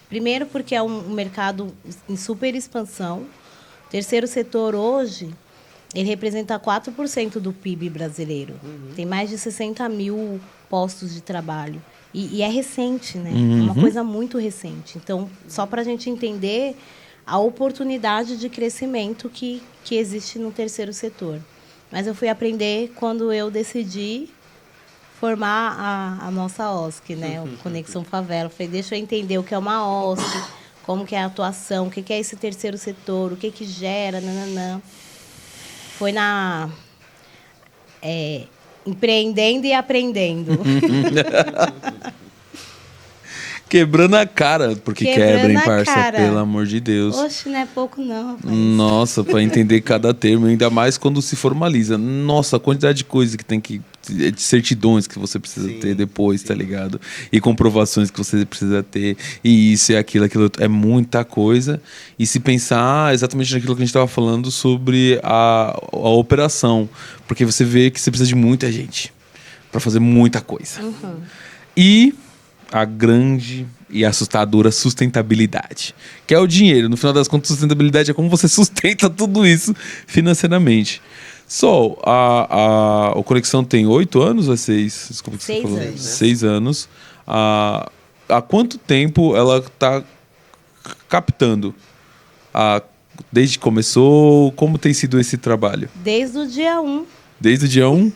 Primeiro porque é um mercado em super expansão. O terceiro setor hoje, ele representa 4% do PIB brasileiro. Tem mais de 60 mil postos de trabalho. E é recente, né? É uma coisa muito recente. Então, só para a gente entender a oportunidade de crescimento que existe no terceiro setor. Mas eu fui aprender quando eu decidi formar a nossa OSC, né? O Conexão Favela. Eu falei, deixa eu entender o que é uma OSC, como que é a atuação, o que é esse terceiro setor, o que gera, nananã. foi empreendendo e aprendendo. Quebrando a cara, porque quebra, hein, Quebrando a parça? cara. Pelo amor de Deus. Oxe, não é pouco não, rapaz. Nossa, pra entender cada termo, ainda mais quando se formaliza. Nossa, a quantidade de coisa que tem que. De certidões que você precisa ter depois, tá ligado? E comprovações que você precisa ter. E isso e aquilo, é muita coisa. E se pensar exatamente naquilo que a gente tava falando sobre a operação. Porque você vê que você precisa de muita gente pra fazer muita coisa. E a grande e assustadora sustentabilidade, que é o dinheiro. No final das contas, sustentabilidade é como você sustenta tudo isso financeiramente. Sol, a Conexão tem 8 anos ou é 6? Desculpa, que 6 você falou. anos. 6 anos. Há quanto tempo ela está captando? Desde que começou, como tem sido esse trabalho? Desde o dia 1. Desde o dia 1?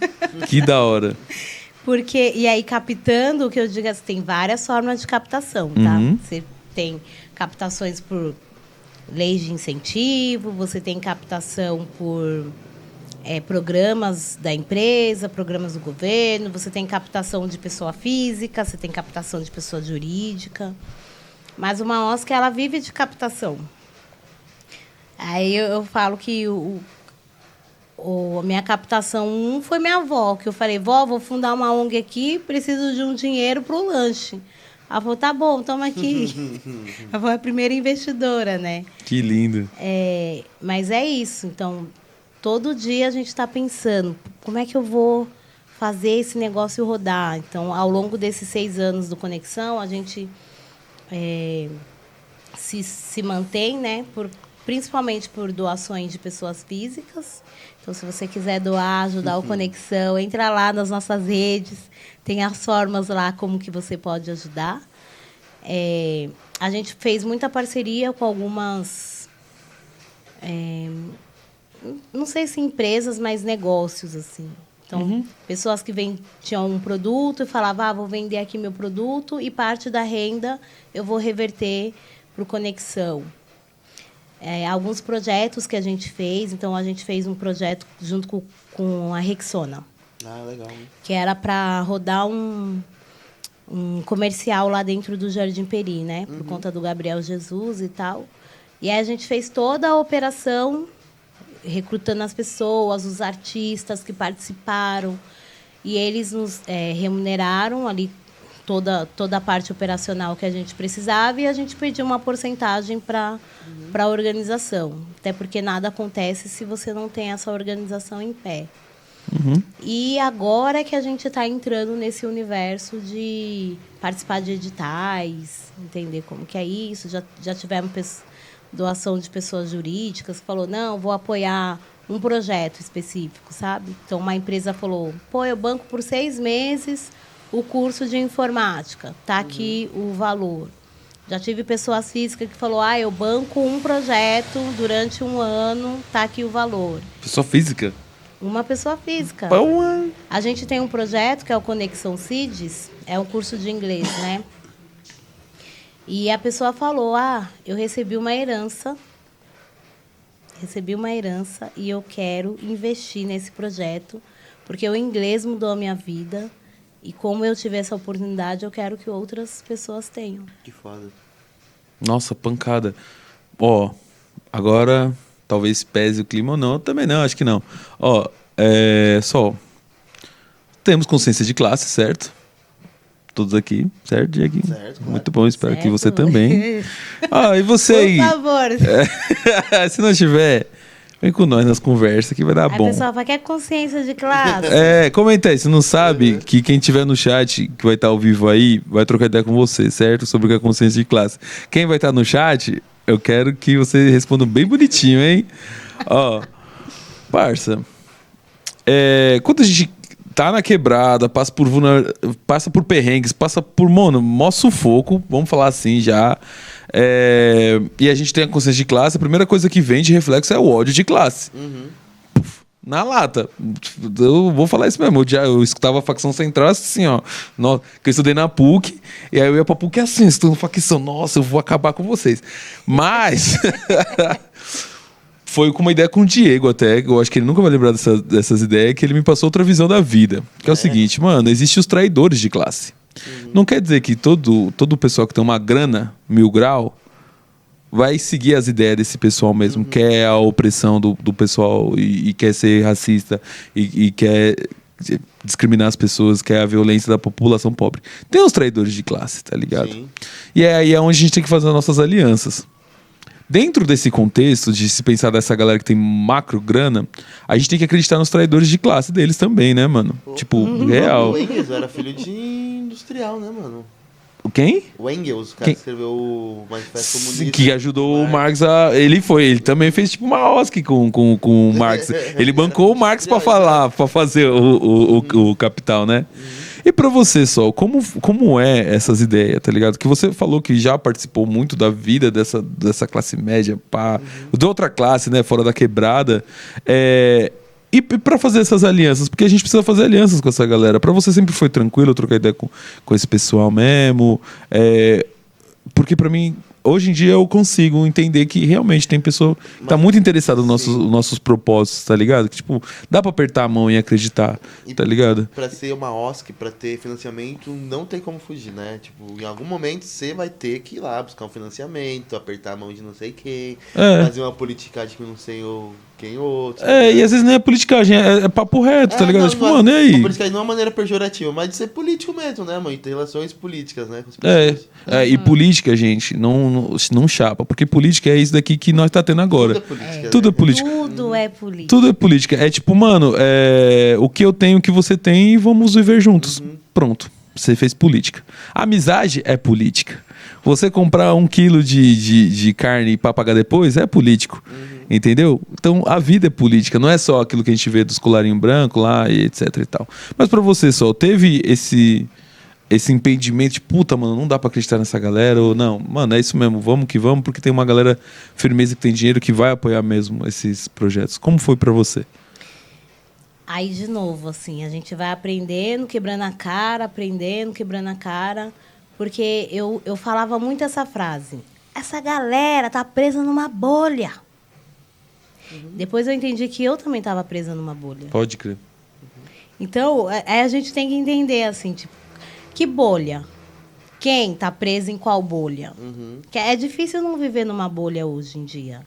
Que da hora. Porque, e aí, captando, o que eu digo é que tem várias formas de captação, tá? Você tem captações por leis de incentivo, você tem captação por programas da empresa, programas do governo, você tem captação de pessoa física, você tem captação de pessoa jurídica. Mas uma OSC, ela vive de captação. Aí eu falo que a minha captação foi minha avó, que eu falei, vó, vou fundar uma ONG aqui, preciso de um dinheiro para o lanche. Ela falou, tá bom, toma aqui. A avó é a primeira investidora, né? Que lindo. Mas é isso. Então, todo dia a gente está pensando, como é que eu vou fazer esse negócio rodar? Então, ao longo desses 6 anos do Conexão, a gente se mantém, né? Principalmente por doações de pessoas físicas. Então, se você quiser doar, ajudar o Conexão, entra lá nas nossas redes. Tem as formas lá como que você pode ajudar. A gente fez muita parceria com algumas... não sei se empresas, mas negócios, assim. Então, pessoas que tinham um produto e falavam, vou vender aqui meu produto e parte da renda eu vou reverter para o Conexão. Alguns projetos que a gente fez. Então, a gente fez um projeto junto com a Rexona. Legal. Hein? Que era para rodar um comercial lá dentro do Jardim Peri, né? Por conta do Gabriel Jesus e tal. E aí a gente fez toda a operação, recrutando as pessoas, os artistas que participaram. E eles nos remuneraram ali toda a parte operacional que a gente precisava e a gente pediu uma porcentagem para a organização. Até porque nada acontece se você não tem essa organização em pé. E agora é que a gente está entrando nesse universo de participar de editais, entender como que é isso. Já tivemos doação de pessoas jurídicas que falou, não, vou apoiar um projeto específico, sabe? Então, uma empresa falou, eu banco por 6 meses o curso de informática, tá aqui o valor. Já tive pessoas físicas que falou, eu banco um projeto durante 1 ano, tá aqui o valor. Pessoa física? Uma pessoa física. Boa. A gente tem um projeto que é o Conexão CIDES, é um curso de inglês, né? E a pessoa falou, eu recebi uma herança e eu quero investir nesse projeto, porque o inglês mudou a minha vida e como eu tive essa oportunidade, eu quero que outras pessoas tenham. Que foda. Nossa, pancada. Agora talvez pese o clima ou não. Também não, acho que não. Sol. Temos consciência de classe, certo? Todos aqui, certo, Diego? Certo, claro. Muito bom, espero Certo. que você também. E você aí? Por favor. Se não tiver, vem com nós nas conversas que vai dar Aí bom. a pessoa fala, quer consciência de classe? Comenta aí, se não sabe, que quem tiver no chat, que vai estar ao vivo aí, vai trocar ideia com você, certo? Sobre o que é consciência de classe. Quem vai estar no chat, eu quero que você responda bem bonitinho, hein? Parça, quando a gente tá na quebrada, passa por perrengues, passa por, mó sufoco, vamos falar assim já, e a gente tem a consciência de classe, a primeira coisa que vem de reflexo é o ódio de classe. Na lata. Eu vou falar isso mesmo. Eu escutava a facção central assim, que eu estudei na PUC, e aí eu ia pra PUC assim, estudando facção. Nossa, eu vou acabar com vocês. Mas Foi com uma ideia com o Diego até, eu acho que ele nunca vai lembrar dessas ideias, que ele me passou outra visão da vida. Que é o seguinte, mano, existem os traidores de classe. Não quer dizer que todo o pessoal que tem uma grana, 1000 grau, vai seguir as ideias desse pessoal mesmo, quer a opressão do pessoal e quer ser racista e quer discriminar as pessoas, quer a violência da população pobre. Tem os traidores de classe, tá ligado? Sim. E é aí onde a gente tem que fazer as nossas alianças. Dentro desse contexto de se pensar dessa galera que tem macro grana, a gente tem que acreditar nos traidores de classe deles também, né, mano? Tipo, real. O Engels era filho de industrial, né, mano? Quem? O Engels, o cara Quem? que escreveu o Manifesto Comunista. Que ajudou o Marx a. Ele também fez tipo uma OSC com o Marx. Ele bancou o Marx pra falar, pra fazer o Capital, né? E pra você, Sol, como é essas ideias, tá ligado? Que você falou que já participou muito da vida dessa classe média, pá, de outra classe, né, fora da quebrada. E pra fazer essas alianças, porque a gente precisa fazer alianças com essa galera. Pra você sempre foi tranquilo trocar ideia com esse pessoal mesmo? Porque pra mim, hoje em dia eu consigo entender que realmente tem pessoa que tá muito interessada nos nossos propósitos, tá ligado? Que, tipo, dá pra apertar a mão e acreditar, tá ligado? Pra ser uma OSC, pra ter financiamento, não tem como fugir, né? Tipo, em algum momento você vai ter que ir lá buscar um financiamento, apertar a mão de não sei quem, fazer uma politicagem com não sei quem outro. E às vezes nem é politicagem, é papo reto, tá ligado? Não, tipo, não, mano, e aí? Uma politicagem não é uma maneira pejorativa, mas de ser político mesmo, né, mano? E ter relações políticas, né? Com as pessoas. E política, gente, não chapa, porque política é isso daqui que nós tá tendo agora. Tudo é política. Tudo é né? política. Tudo é política. Tudo é política. É tipo, mano, o que eu tenho, o que você tem e vamos viver juntos. Pronto. Você fez política. Amizade é política. Você comprar 1 quilo de carne pra pagar depois é político. Entendeu? Então a vida é política. Não é só aquilo que a gente vê dos colarinhos brancos lá e etc e tal. Mas pra você, Sol, teve esse impedimento de puta, mano, não dá pra acreditar nessa galera, ou não, mano, é isso mesmo, vamos que vamos, porque tem uma galera firmeza que tem dinheiro que vai apoiar mesmo esses projetos. Como foi pra você? Aí, de novo, assim, a gente vai aprendendo, quebrando a cara, porque eu falava muito essa frase. Essa galera tá presa numa bolha. Depois eu entendi que eu também estava presa numa bolha. Pode crer. Então, a gente tem que entender, assim, tipo, que bolha? Quem tá preso em qual bolha? Que é difícil não viver numa bolha hoje em dia.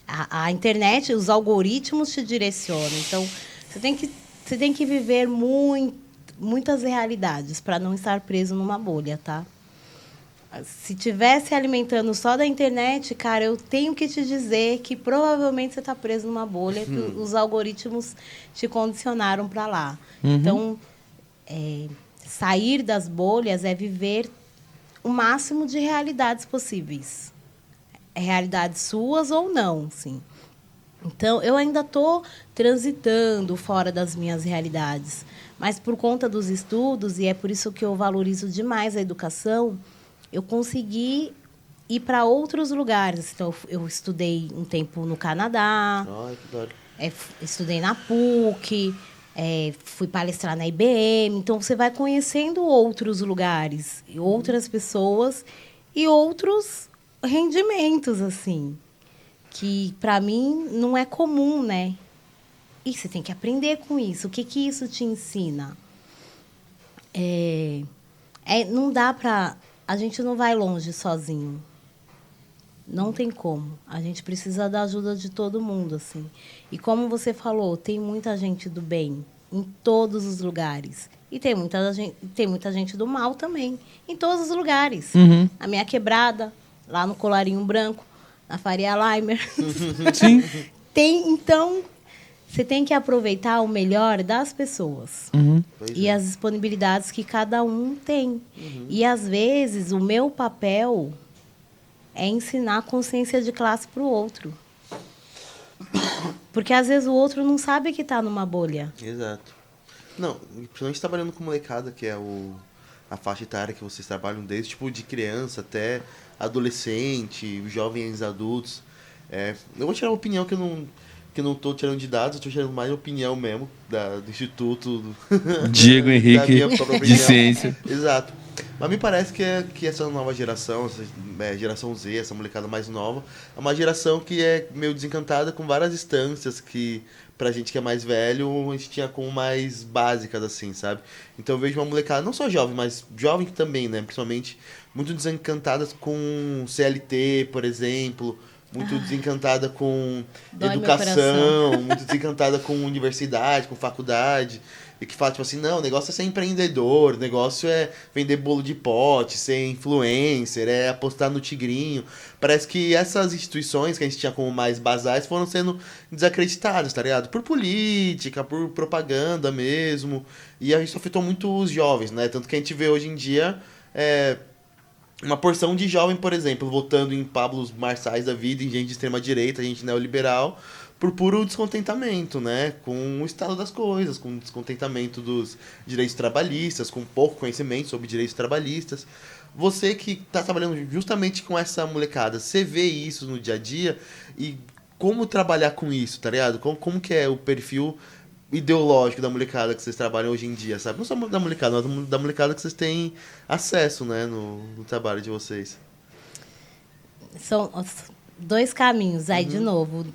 A internet, os algoritmos te direcionam. Então, você tem que viver muitas realidades para não estar preso numa bolha, tá? Se tivesse alimentando só da internet, cara, eu tenho que te dizer que provavelmente você está preso numa bolha, que os algoritmos te condicionaram para lá. Então, sair das bolhas é viver o máximo de realidades possíveis. Realidades suas ou não, sim. Então, eu ainda estou transitando fora das minhas realidades. Mas, por conta dos estudos, e é por isso que eu valorizo demais a educação, eu consegui ir para outros lugares. Então, eu estudei um tempo no Canadá, estudei na PUC, fui palestrar na IBM. Então, você vai conhecendo outros lugares, outras pessoas e outros rendimentos, assim, que, para mim, não é comum, né? E você tem que aprender com isso. O que isso te ensina? Não dá para... A gente não vai longe sozinho. Não tem como. A gente precisa da ajuda de todo mundo, assim. E como você falou, tem muita gente do bem em todos os lugares. E tem muita gente do mal também, em todos os lugares. A minha quebrada, lá no Colarinho Branco, na Faria Limer. Sim. Então, você tem que aproveitar o melhor das pessoas. E as disponibilidades que cada um tem. E, às vezes, o meu papel é ensinar a consciência de classe para o outro. Porque, às vezes, o outro não sabe que está numa bolha. Exato. Não, principalmente trabalhando com molecada, que é a faixa etária que vocês trabalham desde, tipo, de criança até adolescente, jovens adultos. Eu vou tirar uma opinião que eu não tô tirando de dados, eu tô tirando mais opinião mesmo do Instituto Diego Henrique da minha própria de opinião. Ciência. Exato. Mas me parece que essa nova geração, geração Z, essa molecada mais nova, é uma geração que é meio desencantada com várias instâncias que, pra gente que é mais velho, a gente tinha como mais básicas, assim, sabe? Então eu vejo uma molecada, não só jovem, mas jovem também, né? Principalmente muito desencantadas com CLT, por exemplo, muito desencantada com Dói meu educação, muito desencantada com universidade, com faculdade. E que fala, tipo assim, não, o negócio é ser empreendedor, o negócio é vender bolo de pote, ser influencer, é apostar no tigrinho. Parece que essas instituições que a gente tinha como mais basais foram sendo desacreditadas, tá ligado? Por política, por propaganda mesmo. E isso afetou muito os jovens, né? Tanto que a gente vê hoje em dia uma porção de jovem, por exemplo, votando em Pablo Marçais da vida, em gente de extrema direita, gente neoliberal, por puro descontentamento, né? Com o estado das coisas, com o descontentamento dos direitos trabalhistas, com pouco conhecimento sobre direitos trabalhistas. Você que está trabalhando justamente com essa molecada, você vê isso no dia a dia e como trabalhar com isso, tá ligado? Como que é o perfil ideológico da molecada que vocês trabalham hoje em dia, sabe? Não só da molecada, mas da molecada que vocês têm acesso, né, no trabalho de vocês. São dois caminhos, aí de novo.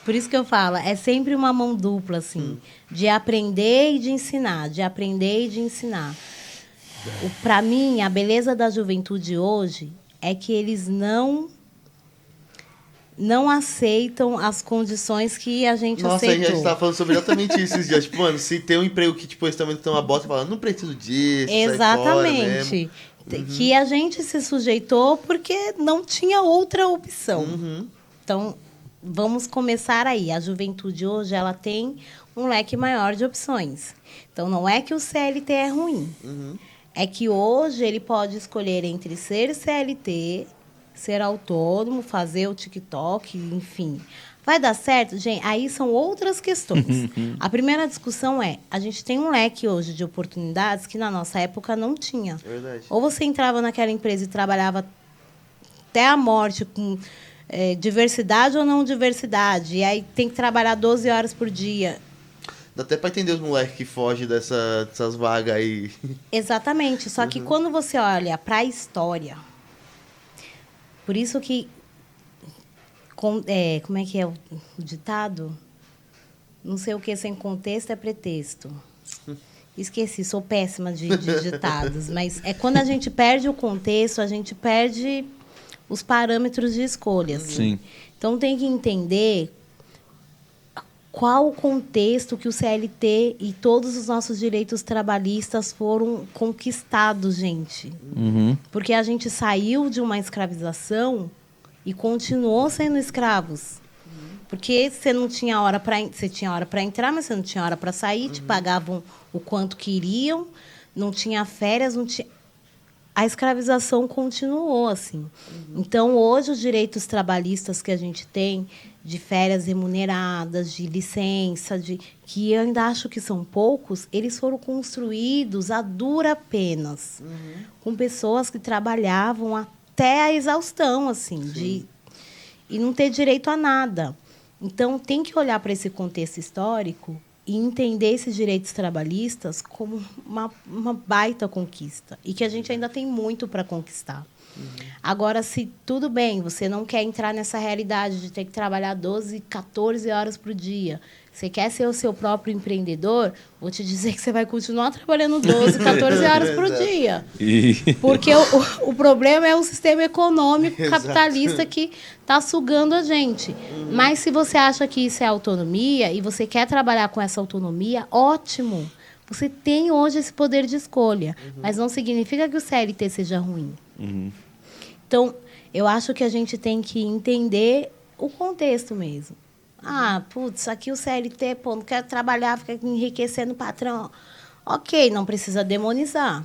Por isso que eu falo, é sempre uma mão dupla, assim, de aprender e de ensinar, de aprender e de ensinar. Para mim, a beleza da juventude hoje é que eles não aceitam as condições que a gente Nossa, aceitou. a gente tava falando sobre exatamente isso esses dias. Tipo, mano, se tem um emprego que, tipo, eles também estão uma bosta, falando, não preciso disso, Exatamente. Que a gente se sujeitou porque não tinha outra opção. Então, vamos começar aí. A juventude hoje, ela tem um leque maior de opções. Então, não é que o CLT é ruim. É que hoje ele pode escolher entre ser CLT, ser autônomo, fazer o TikTok, enfim. Vai dar certo? Gente, aí são outras questões. A primeira discussão é, a gente tem um leque hoje de oportunidades que na nossa época não tinha. Verdade. Ou você entrava naquela empresa e trabalhava até a morte com diversidade ou não diversidade. E aí tem que trabalhar 12 horas por dia. Dá até pra entender os moleques que fogem dessas vagas aí. Exatamente. Só que quando você olha para a história... Por isso que... como é que é o ditado? Não sei o que sem contexto é pretexto. Esqueci, sou péssima de ditados. Mas é quando a gente perde o contexto, a gente perde os parâmetros de escolha. Assim. Sim. Então, tem que entender qual o contexto que o CLT e todos os nossos direitos trabalhistas foram conquistados, gente. Porque a gente saiu de uma escravização e continuou sendo escravos. Porque você não tinha hora para você tinha hora para entrar, mas você não tinha hora para sair, te pagavam o quanto queriam, não tinha férias, não tinha... A escravização continuou assim. Então, hoje os direitos trabalhistas que a gente tem de férias remuneradas, de licença, que eu ainda acho que são poucos, eles foram construídos a dura penas, com pessoas que trabalhavam até a exaustão, assim, e não ter direito a nada. Então, tem que olhar para esse contexto histórico e entender esses direitos trabalhistas como uma baita conquista, e que a gente ainda tem muito para conquistar. Agora, se tudo bem, você não quer entrar nessa realidade de ter que trabalhar 12, 14 horas por dia, você quer ser o seu próprio empreendedor, vou te dizer que você vai continuar trabalhando 12, 14 horas por dia. Porque o problema é o sistema econômico capitalista que está sugando a gente. Mas se você acha que isso é autonomia e você quer trabalhar com essa autonomia, ótimo. Você tem hoje esse poder de escolha. Mas não significa que o CLT seja ruim. Então, eu acho que a gente tem que entender o contexto mesmo. Ah, putz, aqui o CLT, pô, não quero trabalhar, fica enriquecendo o patrão. Ok, não precisa demonizar.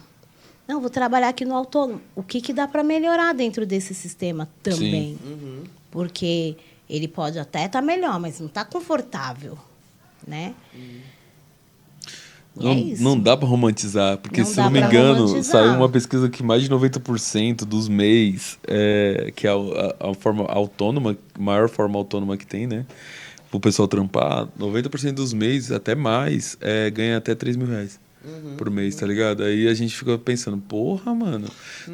Não, vou trabalhar aqui no autônomo. O que dá para melhorar dentro desse sistema também? Porque ele pode até estar melhor, mas não está confortável, né? Não dá para romantizar, porque, Não se dá não me pra engano, romantizar. saiu uma pesquisa que mais de 90% dos MEIs, que é a forma autônoma, maior forma autônoma que tem, né? Para o pessoal trampar, 90% dos MEIs, até mais, ganha até R$3.000. por mês, tá ligado? Aí a gente fica pensando, porra, mano,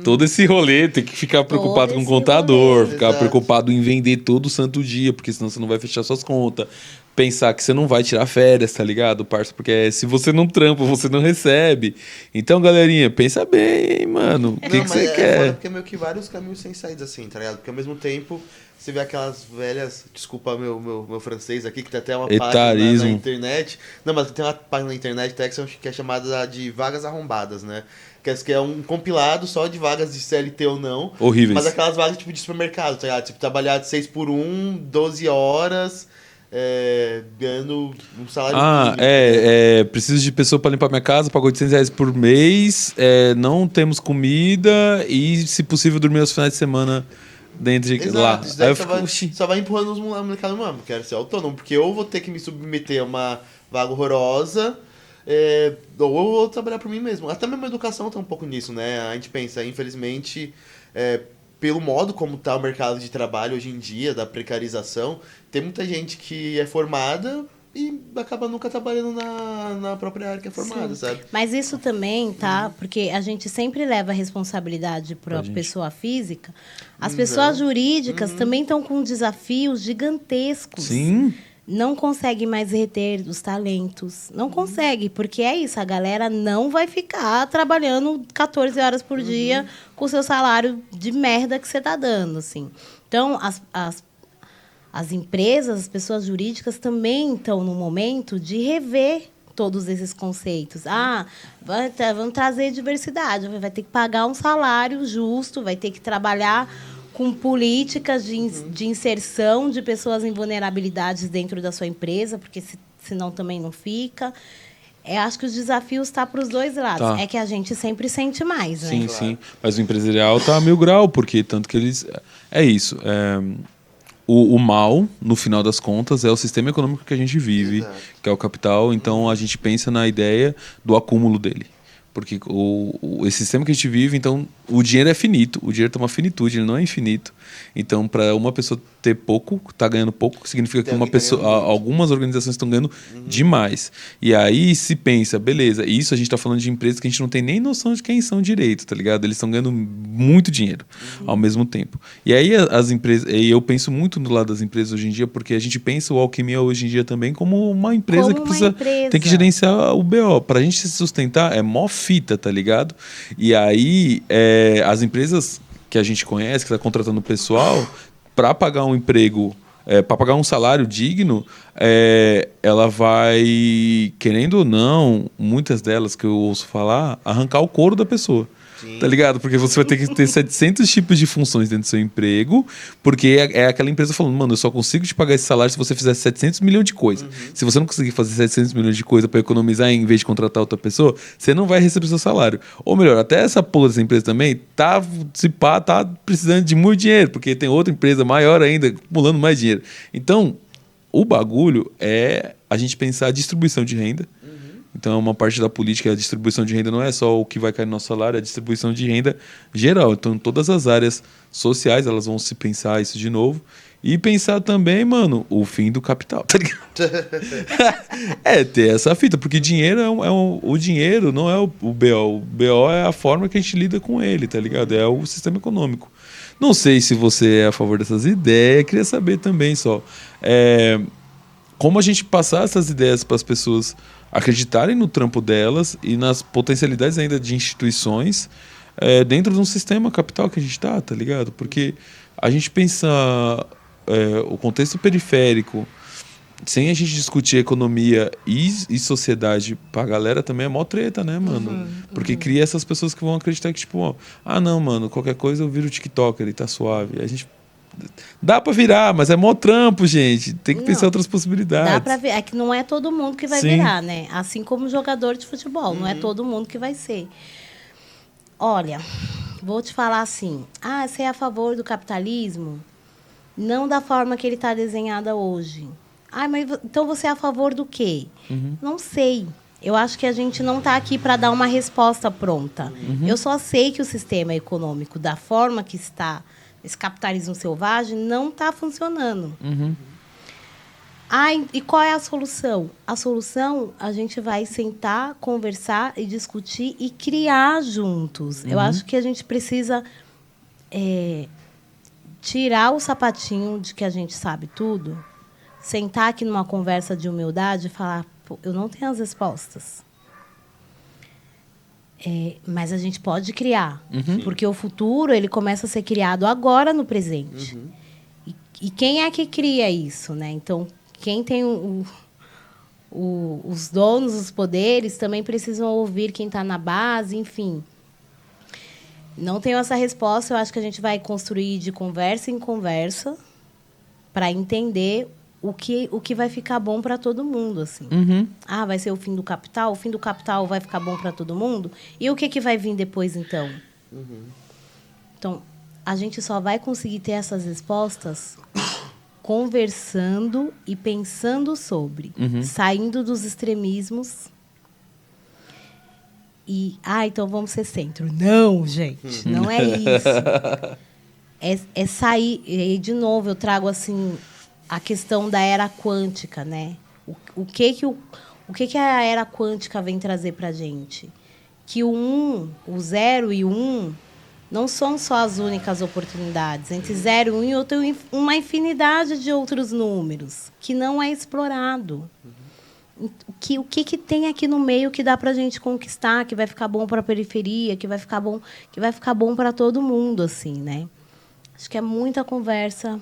todo esse rolê, tem que ficar preocupado com o esse contador, rolê. ficar Exato. preocupado em vender todo santo dia, porque senão você não vai fechar suas contas. Pensar que você não vai tirar férias, tá ligado, parça? Porque se você não trampa, você não recebe. Então, galerinha, pensa bem, mano. O que Não, mas você foda quer? porque é meio que vários caminhos sem saída, assim, tá ligado? Porque ao mesmo tempo, você vê aquelas velhas... Desculpa meu francês aqui, que tem até uma página Etarismo. na internet. Não, mas tem uma página na internet que é chamada de Vagas Arrombadas, né? Que é um compilado só de vagas de CLT ou não. Horríveis. Mas aquelas vagas tipo de supermercado, tá ligado? Tipo, trabalhar de 6 por 1, 12 horas... ganhando um salário mínimo. Preciso de pessoa pra limpar minha casa, pago R$ 800 por mês, não temos comida e, se possível, dormir aos finais de semana dentro de lá. Exato, isso Aí daí eu só, fico, vai, "Oxi." só vai empurrando os molecados, mano, quero ser autônomo, porque eu vou ter que me submeter a uma vaga horrorosa, ou eu vou trabalhar por mim mesmo. Até mesmo a educação tá um pouco nisso, né? A gente pensa, infelizmente, pelo modo como tá o mercado de trabalho hoje em dia, da precarização, tem muita gente que é formada e acaba nunca trabalhando na própria área que é formada, Sim. sabe? Mas isso também, tá? Porque a gente sempre leva a responsabilidade para a gente. pessoa física. As pessoas jurídicas também estão com desafios gigantescos. Sim. Não consegue mais reter os talentos. Não consegue, porque é isso. A galera não vai ficar trabalhando 14 horas por dia com o seu salário de merda que você tá dando, assim. Então, as empresas, as pessoas jurídicas também estão no momento de rever todos esses conceitos. Vamos trazer diversidade. Vai ter que pagar um salário justo, vai ter que trabalhar com políticas de inserção de pessoas em vulnerabilidades dentro da sua empresa, porque senão também não fica. Acho que os desafios estão para os dois lados. Tá. É que a gente sempre sente mais, né? Sim, sim. Mas o empresarial tá a 1000 graus, porque tanto que eles... É isso. O mal, no final das contas, é o sistema econômico que a gente vive, Exato. que é o capital. Então, a gente pensa na ideia do acúmulo dele. Porque esse sistema que a gente vive, então, o dinheiro é finito. O dinheiro tem uma finitude, ele não é infinito. Então, para uma pessoa ter pouco, tá ganhando pouco, significa que Tem alguém ganhando muito. algumas organizações estão ganhando demais. E aí se pensa, beleza, isso a gente tá falando de empresas que a gente não tem nem noção de quem são direito, tá ligado? Eles estão ganhando muito dinheiro ao mesmo tempo. E aí as empresas, e eu penso muito no lado das empresas hoje em dia, porque a gente pensa o Alquimia hoje em dia também como uma empresa Como que uma precisa, empresa. tem que gerenciar o BO. Pra gente se sustentar é mó fita, tá ligado? E aí as empresas que a gente conhece, que está contratando pessoal, para pagar um emprego, para pagar um salário digno, ela vai, querendo ou não, muitas delas que eu ouço falar, arrancar o couro da pessoa. Sim. Tá ligado? Porque você vai ter que ter 700 tipos de funções dentro do seu emprego, porque é aquela empresa falando, mano, eu só consigo te pagar esse salário se você fizer 700 milhões de coisas. Se você não conseguir fazer 700 milhões de coisas para economizar em vez de contratar outra pessoa, você não vai receber seu salário. Ou melhor, até essa porra dessa empresa também tá precisando de muito dinheiro, porque tem outra empresa maior ainda acumulando mais dinheiro. Então, o bagulho é a gente pensar a distribuição de renda. Então, uma parte da política, a distribuição de renda não é só o que vai cair no nosso salário, é a distribuição de renda geral. Então, todas as áreas sociais, elas vão se pensar isso de novo. E pensar também, mano, o fim do capital, tá ligado? Ter essa fita, porque dinheiro o dinheiro não é o BO. O BO é a forma que a gente lida com ele, tá ligado? É o sistema econômico. Não sei se você é a favor dessas ideias, queria saber também só. Como a gente passar essas ideias para as pessoas acreditarem no trampo delas e nas potencialidades ainda de instituições dentro de um sistema capital que a gente tá ligado? Porque a gente pensa o contexto periférico, sem a gente discutir economia e sociedade pra galera também é mó treta, né, mano? Porque cria essas pessoas que vão acreditar que, tipo, não, mano, qualquer coisa eu viro o TikToker e tá suave. A gente... Dá pra virar, mas é mó trampo, gente. Tem que pensar outras possibilidades. Dá pra ver. É que não é todo mundo que vai Sim. virar, né? Assim como jogador de futebol. Não é todo mundo que vai ser. Olha, vou te falar assim. Você é a favor do capitalismo? Não da forma que ele está desenhado hoje. Mas então você é a favor do quê? Não sei. Eu acho que a gente não está aqui para dar uma resposta pronta. Eu só sei que o sistema econômico, da forma que está, esse capitalismo selvagem, não está funcionando. E qual é a solução? A solução, a gente vai sentar, conversar e discutir e criar juntos. Eu acho que a gente precisa tirar o sapatinho de que a gente sabe tudo, sentar aqui numa conversa de humildade e falar, pô, eu não tenho as respostas. Mas a gente pode criar. Porque o futuro ele começa a ser criado agora no presente. E quem é que cria isso, né? Então, quem tem os donos, os poderes, também precisam ouvir quem está na base, enfim. Não tenho essa resposta, eu acho que a gente vai construir de conversa em conversa para entender o que vai ficar bom para todo mundo, assim. Vai ser o fim do capital? O fim do capital vai ficar bom para todo mundo? E o que vai vir depois, então? Então, a gente só vai conseguir ter essas respostas conversando e pensando sobre, saindo dos extremismos. Então vamos ser centro. Não, gente, não é isso. É sair. E, de novo, eu trago assim a questão da era quântica, né? O que a era quântica vem trazer para a gente? Que o 0 e o 1 não são só as únicas oportunidades. Entre 0 e 1 eu tenho uma infinidade de outros números que não é explorado. O que tem aqui no meio que dá para a gente conquistar, que vai ficar bom para a periferia, que vai ficar bom para todo mundo, assim, né? Acho que é muita conversa.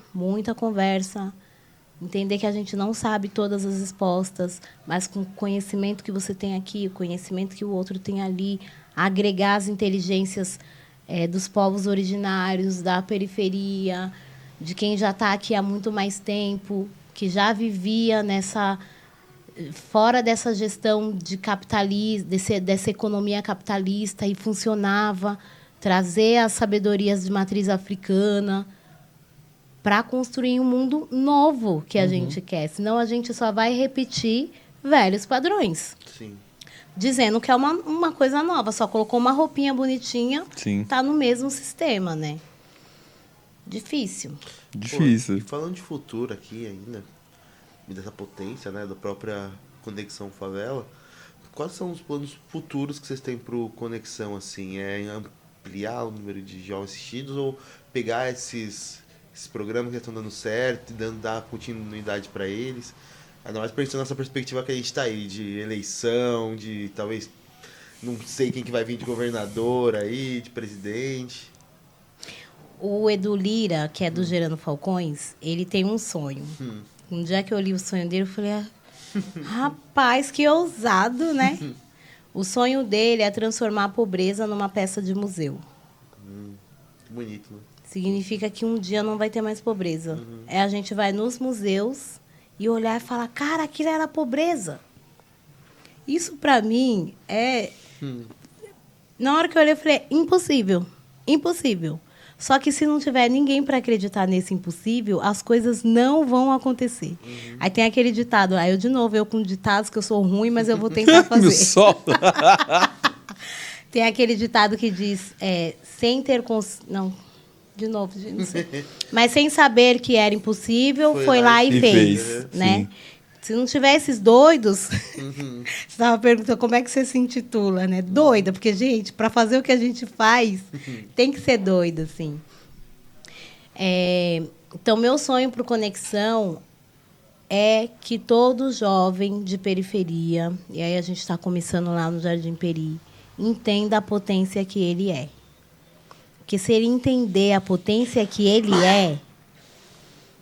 Entender que a gente não sabe todas as respostas, mas com o conhecimento que você tem aqui, o conhecimento que o outro tem ali, agregar as inteligências dos povos originários, da periferia, de quem já está aqui há muito mais tempo, que já vivia fora dessa gestão de capitalismo, dessa economia capitalista e funcionava, trazer as sabedorias de matriz africana para construir um mundo novo que a gente quer. Senão a gente só vai repetir velhos padrões. Sim. Dizendo que é uma coisa nova, só colocou uma roupinha bonitinha, está no mesmo sistema, né? Difícil. Pô, e falando de futuro aqui ainda, dessa potência, né, da própria Conexão Favela, quais são os planos futuros que vocês têm pro Conexão, assim? É ampliar o número de jovens assistidos ou pegar esses programas que estão dando certo e dar continuidade para eles? Ainda mais pensando nessa perspectiva que a gente tá aí, de eleição, de talvez, não sei quem que vai vir de governador aí, de presidente. O Edu Lira, que é do Gerando Falcões, ele tem um sonho. Um dia que eu li o sonho dele, eu falei, rapaz, que ousado, né? O sonho dele é transformar a pobreza numa peça de museu. Bonito, né? Significa que um dia não vai ter mais pobreza. A gente vai nos museus e olhar e falar, cara, aquilo era pobreza. Isso, para mim, Na hora que eu olhei, eu falei, impossível. Impossível. Só que se não tiver ninguém para acreditar nesse impossível, as coisas não vão acontecer. Aí tem aquele ditado, eu com ditados que eu sou ruim, mas eu vou tentar fazer. Tem aquele ditado que diz, sem ter... Não, de novo, não sei. Mas sem saber que era impossível, foi lá e fez, né? Sim. Se não tiver esses doidos, você estava perguntando como é que você se intitula, né? Doida, porque, gente, para fazer o que a gente faz, tem que ser doida, assim. Então, meu sonho para o Conexão é que todo jovem de periferia, e aí a gente está começando lá no Jardim Peri, entenda a potência que ele é. Porque se ele entender a potência que ele é,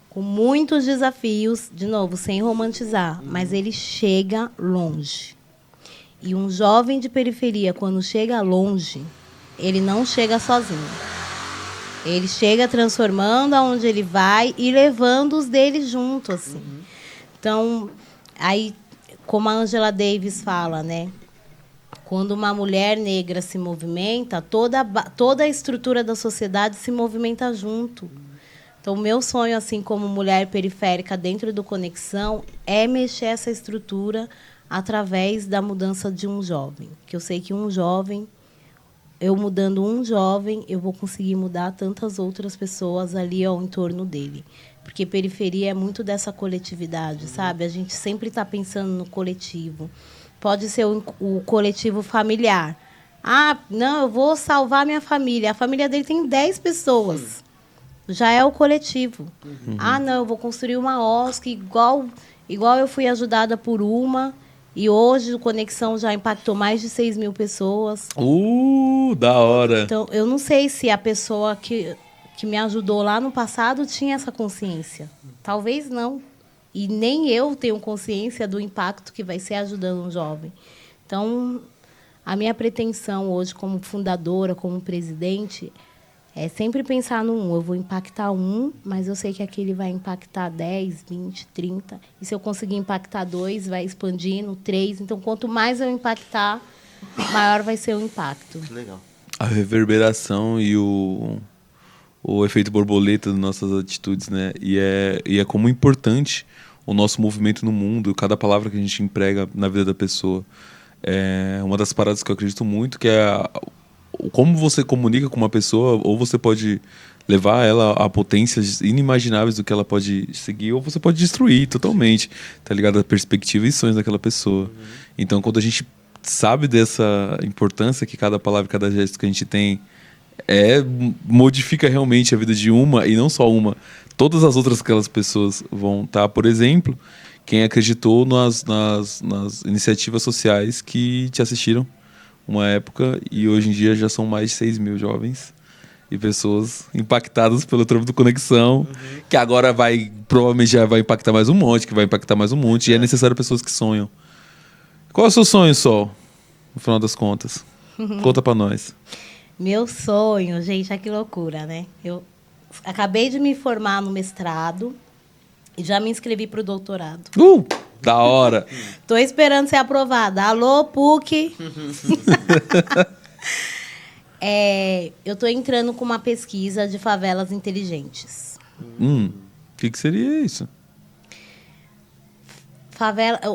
com muitos desafios, de novo, sem romantizar, mas ele chega longe. E um jovem de periferia, quando chega longe, ele não chega sozinho. Ele chega transformando aonde ele vai e levando os dele junto, assim. Então, aí, como a Angela Davis fala, né? Quando uma mulher negra se movimenta, toda a estrutura da sociedade se movimenta junto. Então, o meu sonho, assim, como mulher periférica dentro do Conexão, é mexer essa estrutura através da mudança de um jovem. Que eu sei que um jovem, eu mudando um jovem, eu vou conseguir mudar tantas outras pessoas ali ao entorno dele. Porque periferia é muito dessa coletividade, sabe? A gente sempre está pensando no coletivo. Pode ser o coletivo familiar. Ah, não, eu vou salvar minha família. A família dele tem 10 pessoas. Já é o coletivo. Ah, não, eu vou construir uma OSC igual eu fui ajudada por uma. E hoje o Conexão já impactou mais de 6 mil pessoas. Da hora. Então, eu não sei se a pessoa que me ajudou lá no passado tinha essa consciência. Talvez não. E nem eu tenho consciência do impacto que vai ser ajudando um jovem. Então, a minha pretensão hoje, como fundadora, como presidente, é sempre pensar no um. Eu vou impactar um, mas eu sei que aquele vai impactar 10, 20, 30. E se eu conseguir impactar 2, vai expandindo, 3. Então, quanto mais eu impactar, maior vai ser o impacto. Legal. A reverberação e o efeito borboleta das nossas atitudes, né? E é como importante o nosso movimento no mundo, cada palavra que a gente emprega na vida da pessoa. É uma das paradas que eu acredito muito, que é como você comunica com uma pessoa, ou você pode levar ela a potências inimagináveis do que ela pode seguir, ou você pode destruir totalmente, tá ligado? A perspectiva e sonhos daquela pessoa. Então, quando a gente sabe dessa importância que cada palavra, cada gesto que a gente tem modifica realmente a vida de uma, e não só uma, todas as outras que aquelas pessoas vão estar. Por exemplo, quem acreditou nas iniciativas sociais que te assistiram uma época, e hoje em dia já são mais de 6 mil jovens e pessoas impactadas pelo trampo do Conexão, que agora provavelmente já vai impactar mais um monte, e é necessário pessoas que sonham. Qual é o seu sonho, Sol, no final das contas? Conta pra nós. Meu sonho, gente, que loucura, né? Eu acabei de me formar no mestrado e já me inscrevi para o doutorado. Da hora! Tô esperando ser aprovada. Alô, PUC! Eu tô entrando com uma pesquisa de favelas inteligentes. O que seria isso?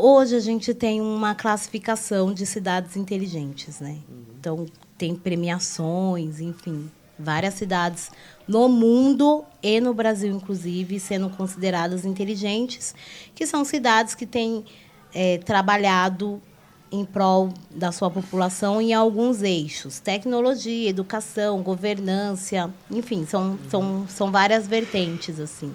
Hoje a gente tem uma classificação de cidades inteligentes, né? Então, tem premiações, enfim, várias cidades no mundo e no Brasil, inclusive, sendo consideradas inteligentes, que são cidades que têm trabalhado em prol da sua população em alguns eixos: tecnologia, educação, governança, enfim, são várias vertentes, assim.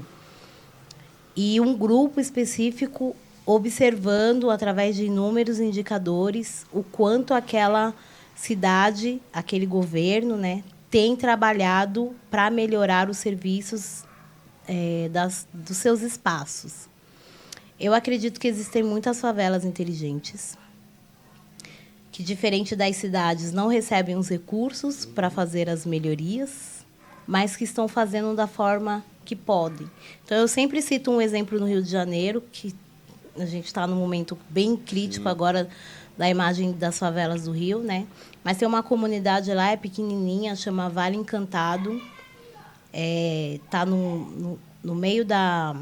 E um grupo específico observando, através de inúmeros indicadores, o quanto aquela cidade, aquele governo, né, tem trabalhado para melhorar os serviços dos seus espaços. Eu acredito que existem muitas favelas inteligentes, que, diferente das cidades, não recebem os recursos para fazer as melhorias, mas que estão fazendo da forma que podem. Então, eu sempre cito um exemplo no Rio de Janeiro, que a gente está num momento bem crítico agora da imagem das favelas do Rio, né? Mas tem uma comunidade lá, é pequenininha, chama Vale Encantado. Tá no meio da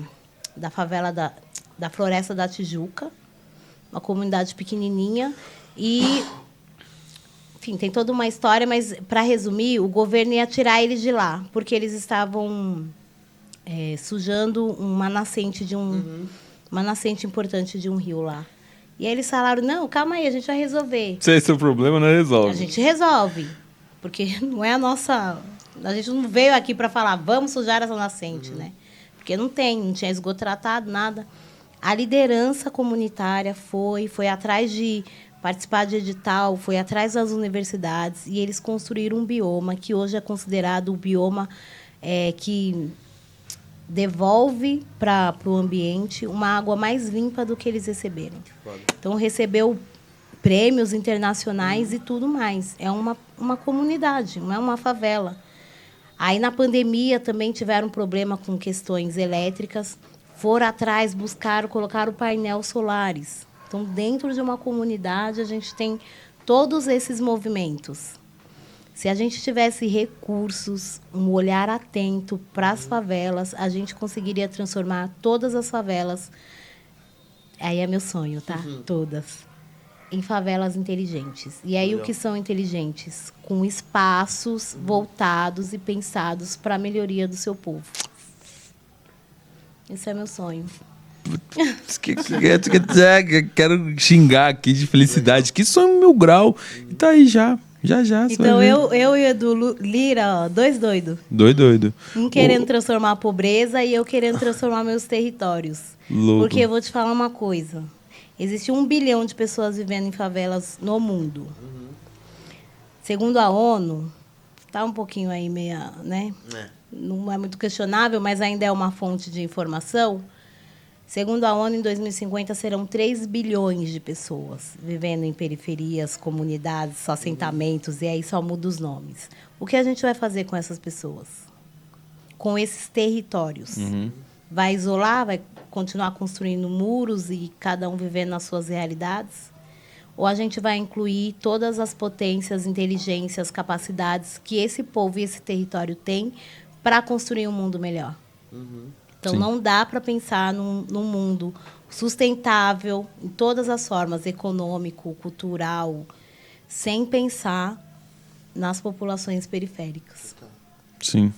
favela da Floresta da Tijuca, uma comunidade pequenininha. E, enfim, tem toda uma história, mas, para resumir, o governo ia tirar eles de lá, porque eles estavam sujando uma nascente uma nascente importante de um rio lá. E aí eles falaram: não, calma aí, a gente vai resolver. Se esse é o problema, não resolve. A gente resolve, porque não é a nossa... A gente não veio aqui para falar, vamos sujar essa nascente, né? Porque não tinha esgoto tratado, nada. A liderança comunitária foi atrás de participar de edital, foi atrás das universidades, e eles construíram um bioma que hoje é considerado o bioma que devolve para o ambiente uma água mais limpa do que eles receberam. Então, recebeu prêmios internacionais e tudo mais. É uma comunidade, não é uma favela. Aí, na pandemia, também tiveram problema com questões elétricas. Foram atrás, buscaram, colocaram painel solares. Então, dentro de uma comunidade, a gente tem todos esses movimentos. Se a gente tivesse recursos, um olhar atento para as favelas, a gente conseguiria transformar todas as favelas, aí é meu sonho, tá? Todas, em favelas inteligentes. E aí, o que são inteligentes? Com espaços voltados e pensados para a melhoria do seu povo. Esse é meu sonho. Quero xingar aqui de felicidade. Que sonho 1000 grau. E tá aí já. Já. Então eu e o Edu Lira, ó, dois doidos. Doido. Um querendo transformar a pobreza e eu querendo transformar meus territórios. Louco. Porque eu vou te falar uma coisa. Existe 1 bilhão de pessoas vivendo em favelas no mundo. Segundo a ONU, tá um pouquinho aí meia, né? Não é muito questionável, mas ainda é uma fonte de informação. Segundo a ONU, em 2050 serão 3 bilhões de pessoas vivendo em periferias, comunidades, assentamentos, e aí só muda os nomes. O que a gente vai fazer com essas pessoas? Com esses territórios? Vai isolar? Vai continuar construindo muros e cada um vivendo nas suas realidades? Ou a gente vai incluir todas as potências, inteligências, capacidades que esse povo e esse território têm para construir um mundo melhor? Então, Sim. não dá para pensar num mundo sustentável, em todas as formas, econômico, cultural, sem pensar nas populações periféricas. Sim.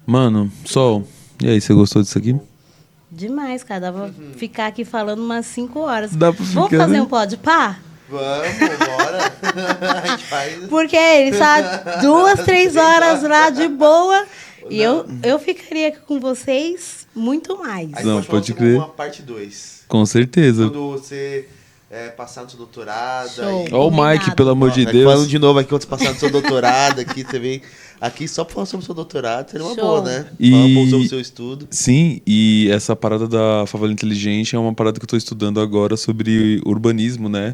Mano, Sol, e aí, você gostou disso aqui? Demais, cara. Dá pra ficar aqui falando umas 5 horas. Dá pra Vamos ficar, fazer né? um podpar? Vamos, bora. A gente faz. Porque ele está 2, 3 horas lá de boa. E eu ficaria aqui com vocês muito mais. Aí Não, pode pode falar crer. uma parte 2. Com certeza. Quando você passar no seu doutorado. Show. Aí, Ó o Mike, Combinado. pelo amor de Falando Deus. de novo aqui, quando você passar no seu doutorado aqui também. Aqui só pra falar sobre o seu doutorado seria uma Show. boa, né? E- Falar um pouco sobre o seu estudo. Sim, e essa parada da favela inteligente é uma parada que eu tô estudando agora sobre urbanismo, né?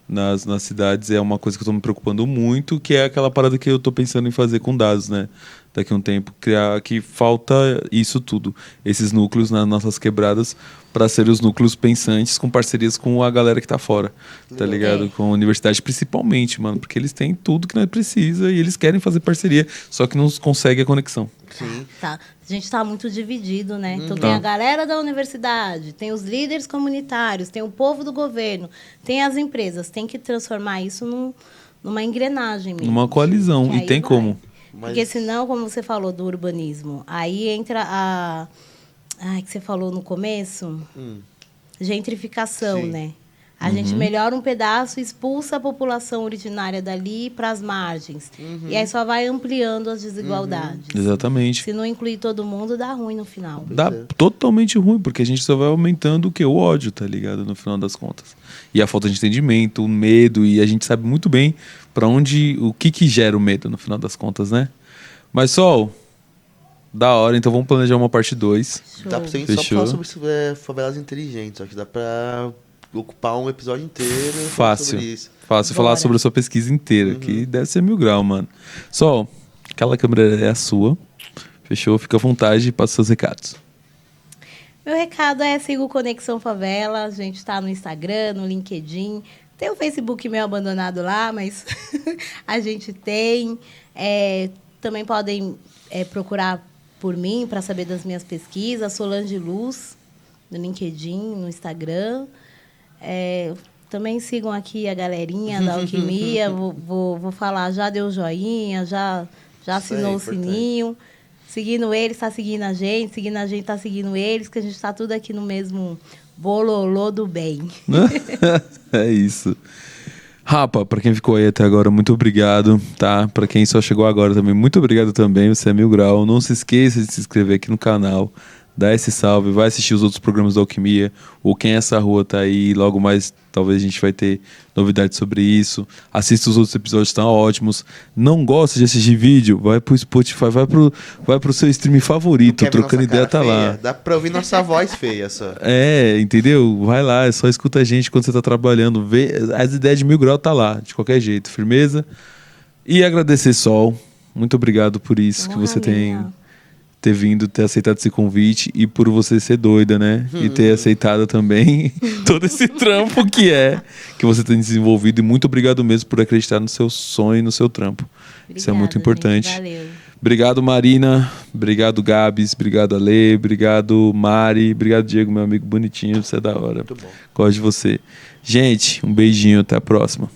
Nas cidades é uma coisa que eu tô me preocupando muito, que é aquela parada que eu tô pensando em fazer com dados, né? Daqui a um tempo, criar que falta isso tudo, esses núcleos nas nossas quebradas para serem os núcleos pensantes com parcerias com a galera que tá fora, tá ligado? Com a universidade principalmente, mano, porque eles têm tudo que nós precisa e eles querem fazer parceria, só que não consegue a conexão. Sim. Tá. A gente está muito dividido, né? Então Tá. tem a galera da universidade, tem os líderes comunitários, tem o povo do governo, tem as empresas. Tem que transformar isso numa engrenagem mesmo. Numa coalizão, Que e aí tem vai. como. Porque senão, como você falou do urbanismo, aí entra a... Ai, que você falou no começo? Gentrificação, Sim. né? A gente melhora um pedaço, expulsa a população originária dali para as margens. E aí só vai ampliando as desigualdades. Exatamente. Se não incluir todo mundo, dá ruim no final. Dá totalmente ruim, porque a gente só vai aumentando o que? O ódio, tá ligado? No final das contas. E a falta de entendimento, o medo, e a gente sabe muito bem para onde, o que gera o medo no final das contas, né? Mas, Sol, da hora, então vamos planejar uma parte 2. Show. Dá pra gente só Fechou. falar sobre favelas inteligentes. Acho que dá pra ocupar um episódio inteiro. falando Fácil. Sobre isso. Fácil Bora. falar sobre a sua pesquisa inteira, que deve ser 1000 grau, mano. Sol, aquela câmera é a sua. Fechou? Fica à vontade e passa seus recados. Meu recado é siga o Conexão Favela. A gente está no Instagram, no LinkedIn. Tem o Facebook meio abandonado lá, mas a gente tem. Também podem procurar por mim para saber das minhas pesquisas. Solange Luz, no LinkedIn, no Instagram. Também sigam aqui a galerinha da Alquimia. Vou falar, já deu joinha, já Isso assinou aí, o sininho. Seguindo eles, está seguindo a gente está seguindo eles, que a gente está tudo aqui no mesmo bololô do bem. É isso. Rapa, pra quem ficou aí até agora, muito obrigado, tá? Pra quem só chegou agora também, muito obrigado também, você é 1000 grau. Não se esqueça de se inscrever aqui no canal, dá esse salve, vai assistir os outros programas da Alquimia, ou Quem é Essa Rua tá aí, logo mais talvez a gente vai ter novidades sobre isso. Assista os outros episódios, estão ótimos. Não gosta de assistir vídeo? Vai pro Spotify, vai pro seu stream favorito, Quer ver Trocando nossa Ideia cara tá feia? lá. Dá pra ouvir nossa voz feia só. Entendeu? Vai lá, é só escuta a gente quando você tá trabalhando. Vê, as ideias de 1000 grau tá lá, de qualquer jeito, firmeza. E agradecer, Sol. Muito obrigado por isso que Honra você minha. ter vindo, ter aceitado esse convite e por você ser doida, né? E ter aceitado também todo esse trampo que você tem desenvolvido. E muito obrigado mesmo por acreditar no seu sonho e no seu trampo. Isso é muito Obrigada, importante. gente. Valeu. Obrigado, Marina. Obrigado, Gabs. Obrigado, Ale. Obrigado, Mari. Obrigado, Diego, meu amigo bonitinho. Você é da hora. Muito bom. Gosto de você. Gente, um beijinho. Até a próxima.